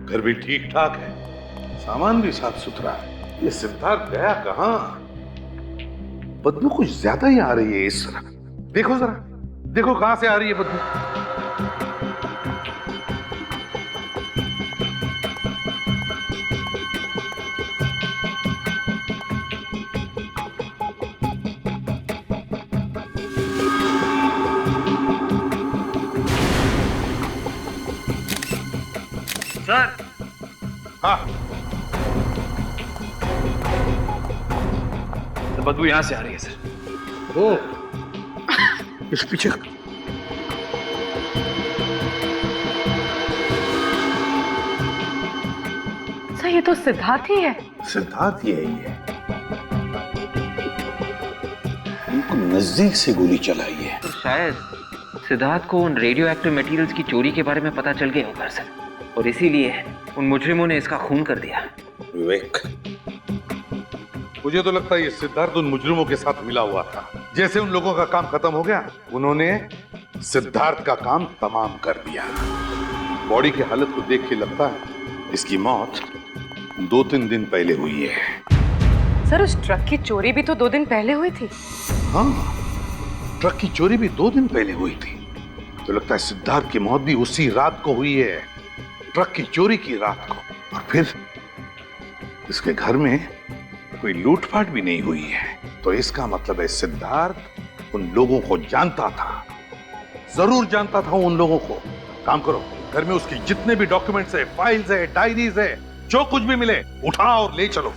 घर भी ठीक ठाक है, सामान भी साफ सुथरा है, ये सिद्धार्थ गया कहां? बदबू कुछ ज्यादा ही आ रही है इस तरह। देखो जरा, देखो कहां से आ रही है बदबू। सर। हाँ, तो बदबू यहां से आ रही है सर। ओ, इस पीछे सर, ये तो सिद्धार्थ ही है। सिद्धार्थ यही है, उनको नजदीक से गोली चलाई है। तो शायद सिद्धार्थ को उन रेडियो एक्टिव मटेरियल्स की चोरी के बारे में पता चल गया होगा सर, और इसीलिए उन मुजरिमों ने इसका खून कर दिया। विवेक, मुझे तो लगता है ये सिद्धार्थ उन मुजरिमों के साथ मिला हुआ था। जैसे उन लोगों का काम खत्म हो गया, उन्होंने सिद्धार्थ का काम तमाम कर दिया। बॉडी की हालत को देख के लगता है इसकी मौत 2-3 दिन पहले हुई है। सर, उस ट्रक की चोरी भी तो 2 दिन पहले हुई थी। हाँ, ट्रक की चोरी भी 2 दिन पहले हुई थी। तो लगता है सिद्धार्थ की मौत भी उसी रात को हुई है, ट्रक की चोरी की रात को। और फिर इसके घर में कोई लूटपाट भी नहीं हुई है। तो इसका मतलब है सिद्धार्थ उन लोगों को जानता था, जरूर जानता था उन लोगों को। काम करो, घर में उसकी जितने भी डॉक्यूमेंट्स है, फाइल्स है, डायरीज है, जो कुछ भी मिले उठाओ और ले चलो।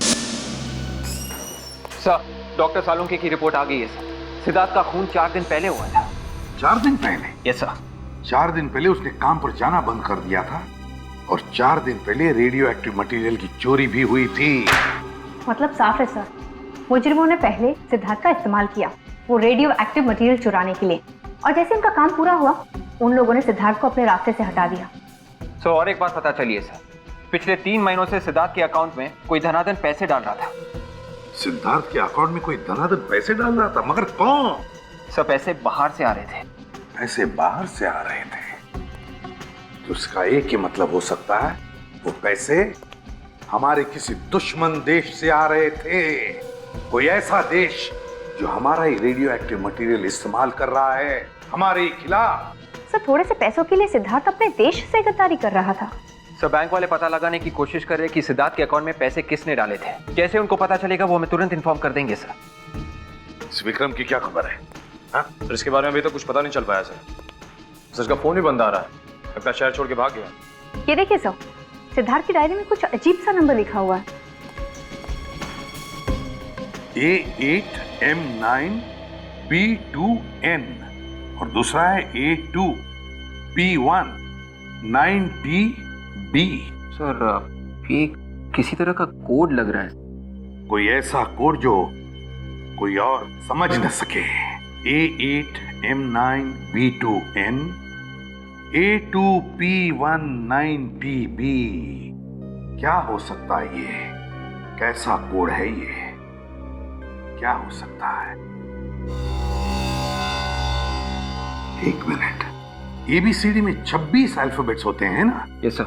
सर, डॉक्टर सालुंके की रिपोर्ट आ गई है सर। सिद्धार्थ का खून 4 दिन पहले हुआ था। 4 दिन पहले? Yes sir. 4 दिन पहले उसने काम पर जाना बंद कर दिया था और 4 दिन पहले रेडियो एक्टिव मटेरियल की चोरी भी हुई थी। मतलब साफ है सर, मुजरिमों ने पहले सिद्धार्थ का इस्तेमाल किया वो रेडियो एक्टिव मटेरियल चुराने के लिए, और जैसे उनका काम पूरा हुआ उन लोगों ने सिद्धार्थ को अपने रास्ते से हटा दिया। सर और एक बात पता चली है सर, पिछले 3 महीनों से सिद्धार्थ के अकाउंट में कोई धनाधन पैसे डाल रहा था। सिद्धार्थ के अकाउंट में कोई धनाधन पैसे डाल रहा था, मगर कौन? सर पैसे बाहर से आ रहे थे। पैसे बाहर से आ रहे थे तो उसका एक ही मतलब हो सकता है, वो पैसे हमारे किसी दुश्मन देश से आ रहे थे। कोई ऐसा देश जो हमारा ही रेडियो एक्टिव मटेरियल इस्तेमाल कर रहा है हमारे ही खिलाफ। सर थोड़े से पैसों के लिए सिद्धार्थ अपने देश से गद्दारी कर रहा था। सर बैंक वाले पता लगाने की कोशिश कर रहे हैं कि सिद्धार्थ के अकाउंट में पैसे किसने डाले थे। जैसे उनको पता चलेगा वो हमें तुरंत इन्फॉर्म कर देंगे सर। इस विक्रम की क्या खबर है? सर इसके बारे में अभी तो कुछ पता नहीं चल पाया सर। इसका फोन भी बंद आ रहा है, अपना शहर छोड़ के भाग गया। ये देखिए सर, सिद्धार्थ की डायरी में कुछ अजीब सा नंबर लिखा हुआ है। A8M9B2N और दूसरा है A2P19TB। सर ये किसी तरह का कोड लग रहा है। कोई ऐसा कोड जो कोई और समझ न सके। A8M9B2N A2P19TB। क्या हो सकता है ये? कैसा कोड है ये? क्या हो सकता है? एक मिनट, ABCD में 26 अल्फाबेट्स होते हैं ना? Yes sir.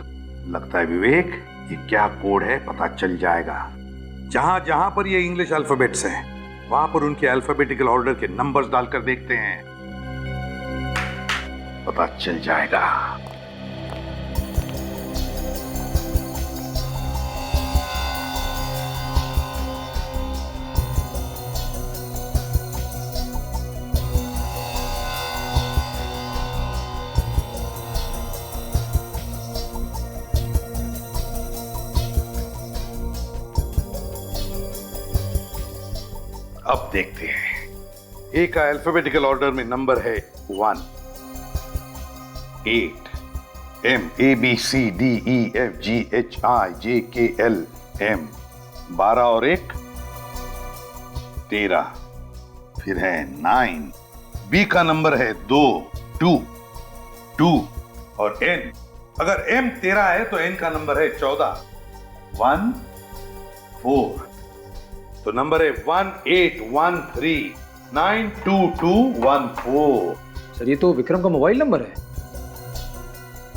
लगता है विवेक ये क्या कोड है पता चल जाएगा। जहां जहां पर ये इंग्लिश अल्फाबेट्स हैं वहां पर उनके अल्फाबेटिकल ऑर्डर के नंबर्स डालकर देखते हैं, पता चल जाएगा। अब देखते हैं। ए का अल्फाबेटिकल ऑर्डर में नंबर है 1, 8, M ABCDEFGHIJKLM 12 और 1 13। फिर है 9। बी का नंबर है 2 और N। अगर M 13 है तो N का नंबर है 14 1 4। तो नंबर है 1813922214। सर ये तो विक्रम का मोबाइल नंबर है।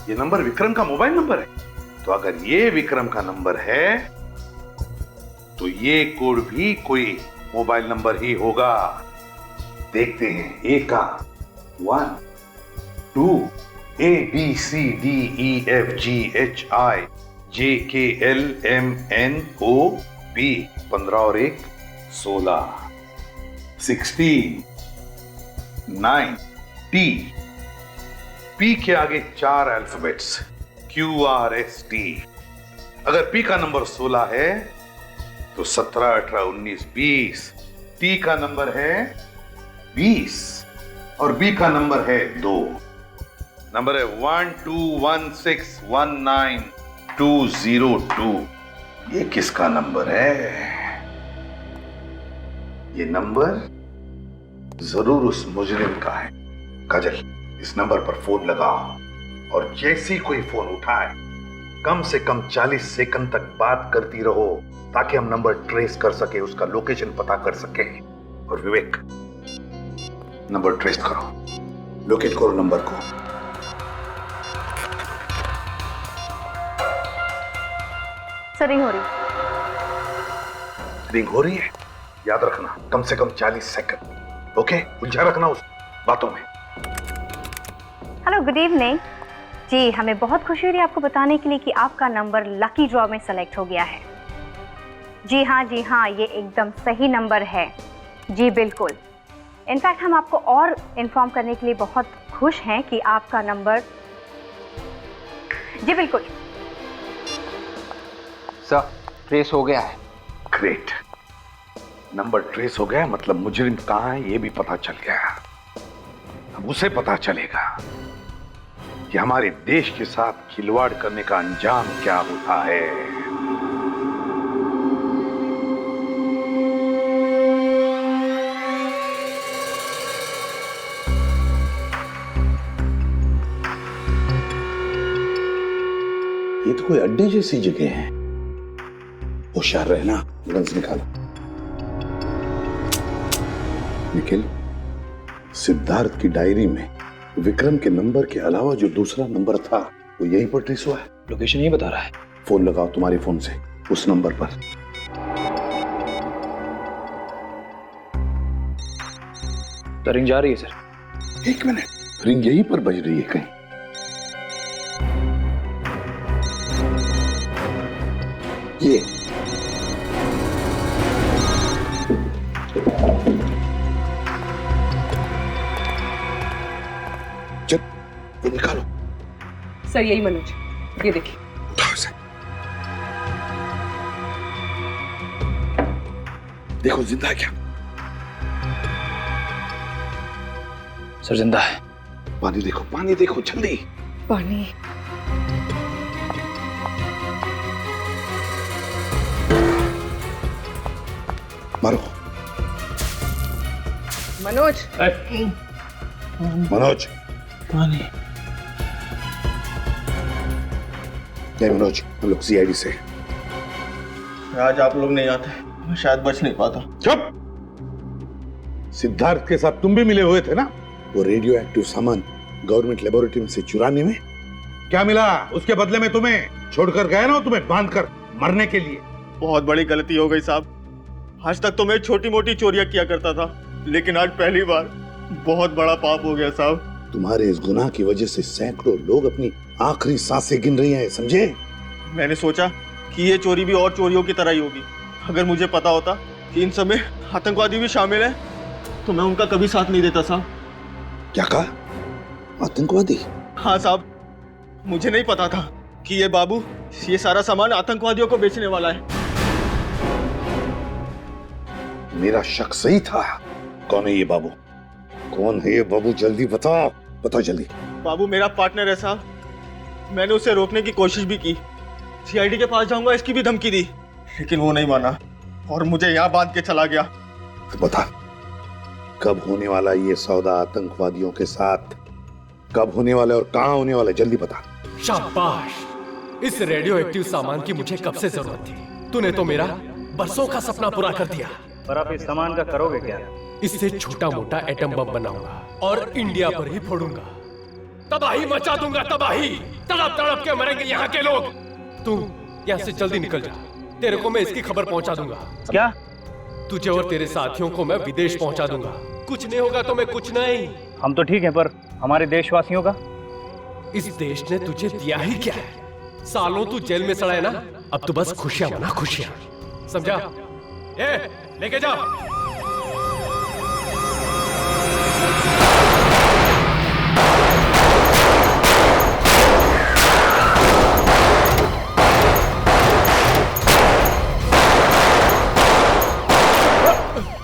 ये नंबर विक्रम का मोबाइल नंबर है। तो अगर ये विक्रम का नंबर है तो ये कोड भी कोई मोबाइल नंबर ही होगा। देखते हैं। ए का 1 2 ABCDEFGHIJKLMNOP 15 और 1 16 16 9 T। P के आगे 4 अल्फाबेट्स QRST। अगर P का नंबर 16 है तो 17 18 19 20। T का नंबर है 20 और B का नंबर है 2। नंबर है 1216192202। ये किसका नंबर है? ये नंबर जरूर उस मुजरिम का है। काजल, इस नंबर पर फोन लगाओ और जैसे कोई फोन उठाए कम से कम 40 सेकंड तक बात करती रहो ताकि हम नंबर ट्रेस कर सके, उसका लोकेशन पता कर सके। और विवेक, नंबर ट्रेस करो, लोकेट करो नंबर को। सर रिंग हो रही। रिंग हो रही है? याद रखना कम से कम 40 सेकंड। ओके, उलझा रखना उस बातों में। हेलो, गुड इवनिंग जी। हमें बहुत खुशी हो रही है आपको बताने के लिए कि आपका नंबर लकी ड्रॉ में सेलेक्ट हो गया है। जी हाँ, ये एकदम सही नंबर है जी, बिल्कुल। इनफैक्ट हम आपको और इन्फॉर्म करने के लिए बहुत खुश हैं कि आपका नंबर जी बिल्कुल सर ट्रेस हो गया है। ग्रेट, नंबर ट्रेस हो गया, मतलब मुजरिम कहाँ है ये भी पता चल गया। अब उसे पता चलेगा कि हमारे देश के साथ खिलवाड़ करने का अंजाम क्या होता है। ये तो कोई अड्डे जैसी जगह है। होशियार रहना, गन्स निकालो। निखिल, सिद्धार्थ की डायरी में विक्रम के नंबर के अलावा जो दूसरा नंबर था वो यहीं पर ट्रेस हुआ है। लोकेशन यही बता रहा है। फोन लगाओ तुम्हारे फोन से उस नंबर पर। तो रिंग जा रही है सर। एक मिनट, रिंग यहीं पर बज रही है कहीं। ये चल, ये निकालो। सर यही मनोज, ये देखिए। देखो जिंदा है क्या? सर जिंदा है। पानी देखो, पानी देखो जल्दी। पानी। मारो। मनोज। मनोज। पानी। नहीं मनोज, हम लोग सीआईडी से। आज आप लोग नहीं आते, मैं शायद बच नहीं पाता। चुप। सिद्धार्थ के साथ तुम भी मिले हुए थे ना? वो रेडियो एक्टिव सामान गवर्नमेंट लेबोरेटरी से चुराने में क्या मिला? उसके बदले में तुम्हें छोड़कर गए ना, तुम्हें बांधकर मरने के लिए। बहुत बड़ी गलती हो गई साहब। आज तक तो मैं छोटी मोटी चोरियां किया करता था, लेकिन आज पहली बार बहुत बड़ा पाप हो गया साहब। तुम्हारे इस गुनाह की वजह से सैकड़ों लोग अपनी आखिरी सांसें गिन रही हैं, समझे? मैंने सोचा कि ये चोरी भी और चोरियों की तरह ही होगी। अगर मुझे पता होता कि इन सब में आतंकवादी भी शामिल हैं, तो मैं उनका कभी साथ नहीं देता साहब। क्या कहा? आतंकवादी? हाँ साहब, मुझे नहीं पता था कि ये बाबू ये सारा सामान आतंकवादियों को बेचने वाला है। मेरा शक सही था। कौन है ये बाबू? कौन है ये बाबू? जल्दी बताओ, बताओ जल्दी। बाबू मेरा पार्टनर है साहब। मैंने उसे रोकने की कोशिश भी की, सीआईडी के पास जाऊंगा इसकी भी धमकी दी, लेकिन वो नहीं माना और मुझे यहाँ बांध के चला गया। तो बता, कब होने वाला ये सौदा आतंकवादियों के साथ? कब होने वाला और कहाँ होने वाला? जल्दी बता। शाबाश, इस रेडियो एक्टिव सामान की मुझे कब से जरूरत थी। तूने तो मेरा बरसों का सपना पूरा कर दिया। पर आप इस सामान का करोगे क्या? इससे छोटा मोटा एटम बम बनाऊंगा और इंडिया पर ही फोड़ूंगा। तबाही मचा दूंगा, तबाही। तड़प तड़प के मरेंगे यहाँ के लोग। तू यहाँ से जल्दी निकल जा, तेरे को मैं इसकी खबर पहुंचा दूंगा। क्या? तुझे और तेरे साथियों को मैं विदेश पहुंचा दूंगा। कुछ नहीं होगा तो मैं कुछ नहीं। हम तो ठीक हैं, पर हमारे देशवासियों का? इस देश ने तुझे दिया ही क्या है? सालों तू जेल में सड़ा है ना, अब तो बस खुशियां मना, खुशियां। समझा? लेके जा।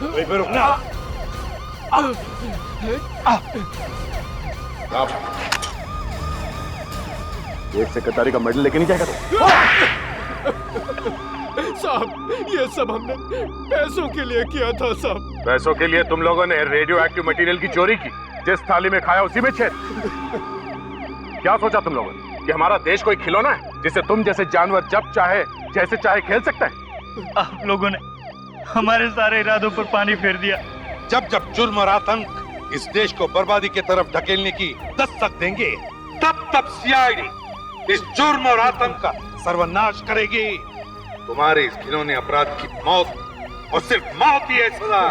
वहीं पे रुकना। एक सेक्रेटरी का मेडल लेके नहीं जाएगा तो? साहब, ये सब हमने पैसों के लिए किया था साहब। पैसों के लिए तुम लोगों ने रेडियो एक्टिव मटेरियल की चोरी की, जिस थाली में खाया उसी में छेद। क्या सोचा तुम लोगों ने कि हमारा देश कोई खिलौना है जिसे तुम जैसे जानवर जब चाहे जैसे चाहे खेल सकते हैं? आप लोगों ने हमारे सारे इरादों पर पानी फेर दिया। जब जब जुर्म और आतंक इस देश को बर्बादी की तरफ ढकेलने की दस्तक देंगे, तब तब सीआईडी इस जुर्म और आतंक का सर्वनाश करेगी। तुम्हारे इस खिलौने अपराध की मौत और सिर्फ मौत ही है सजा।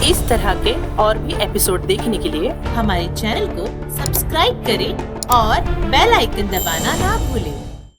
इस तरह के और भी एपिसोड देखने के लिए हमारे चैनल को सब्सक्राइब करें और बेल आइकन दबाना ना भूलें।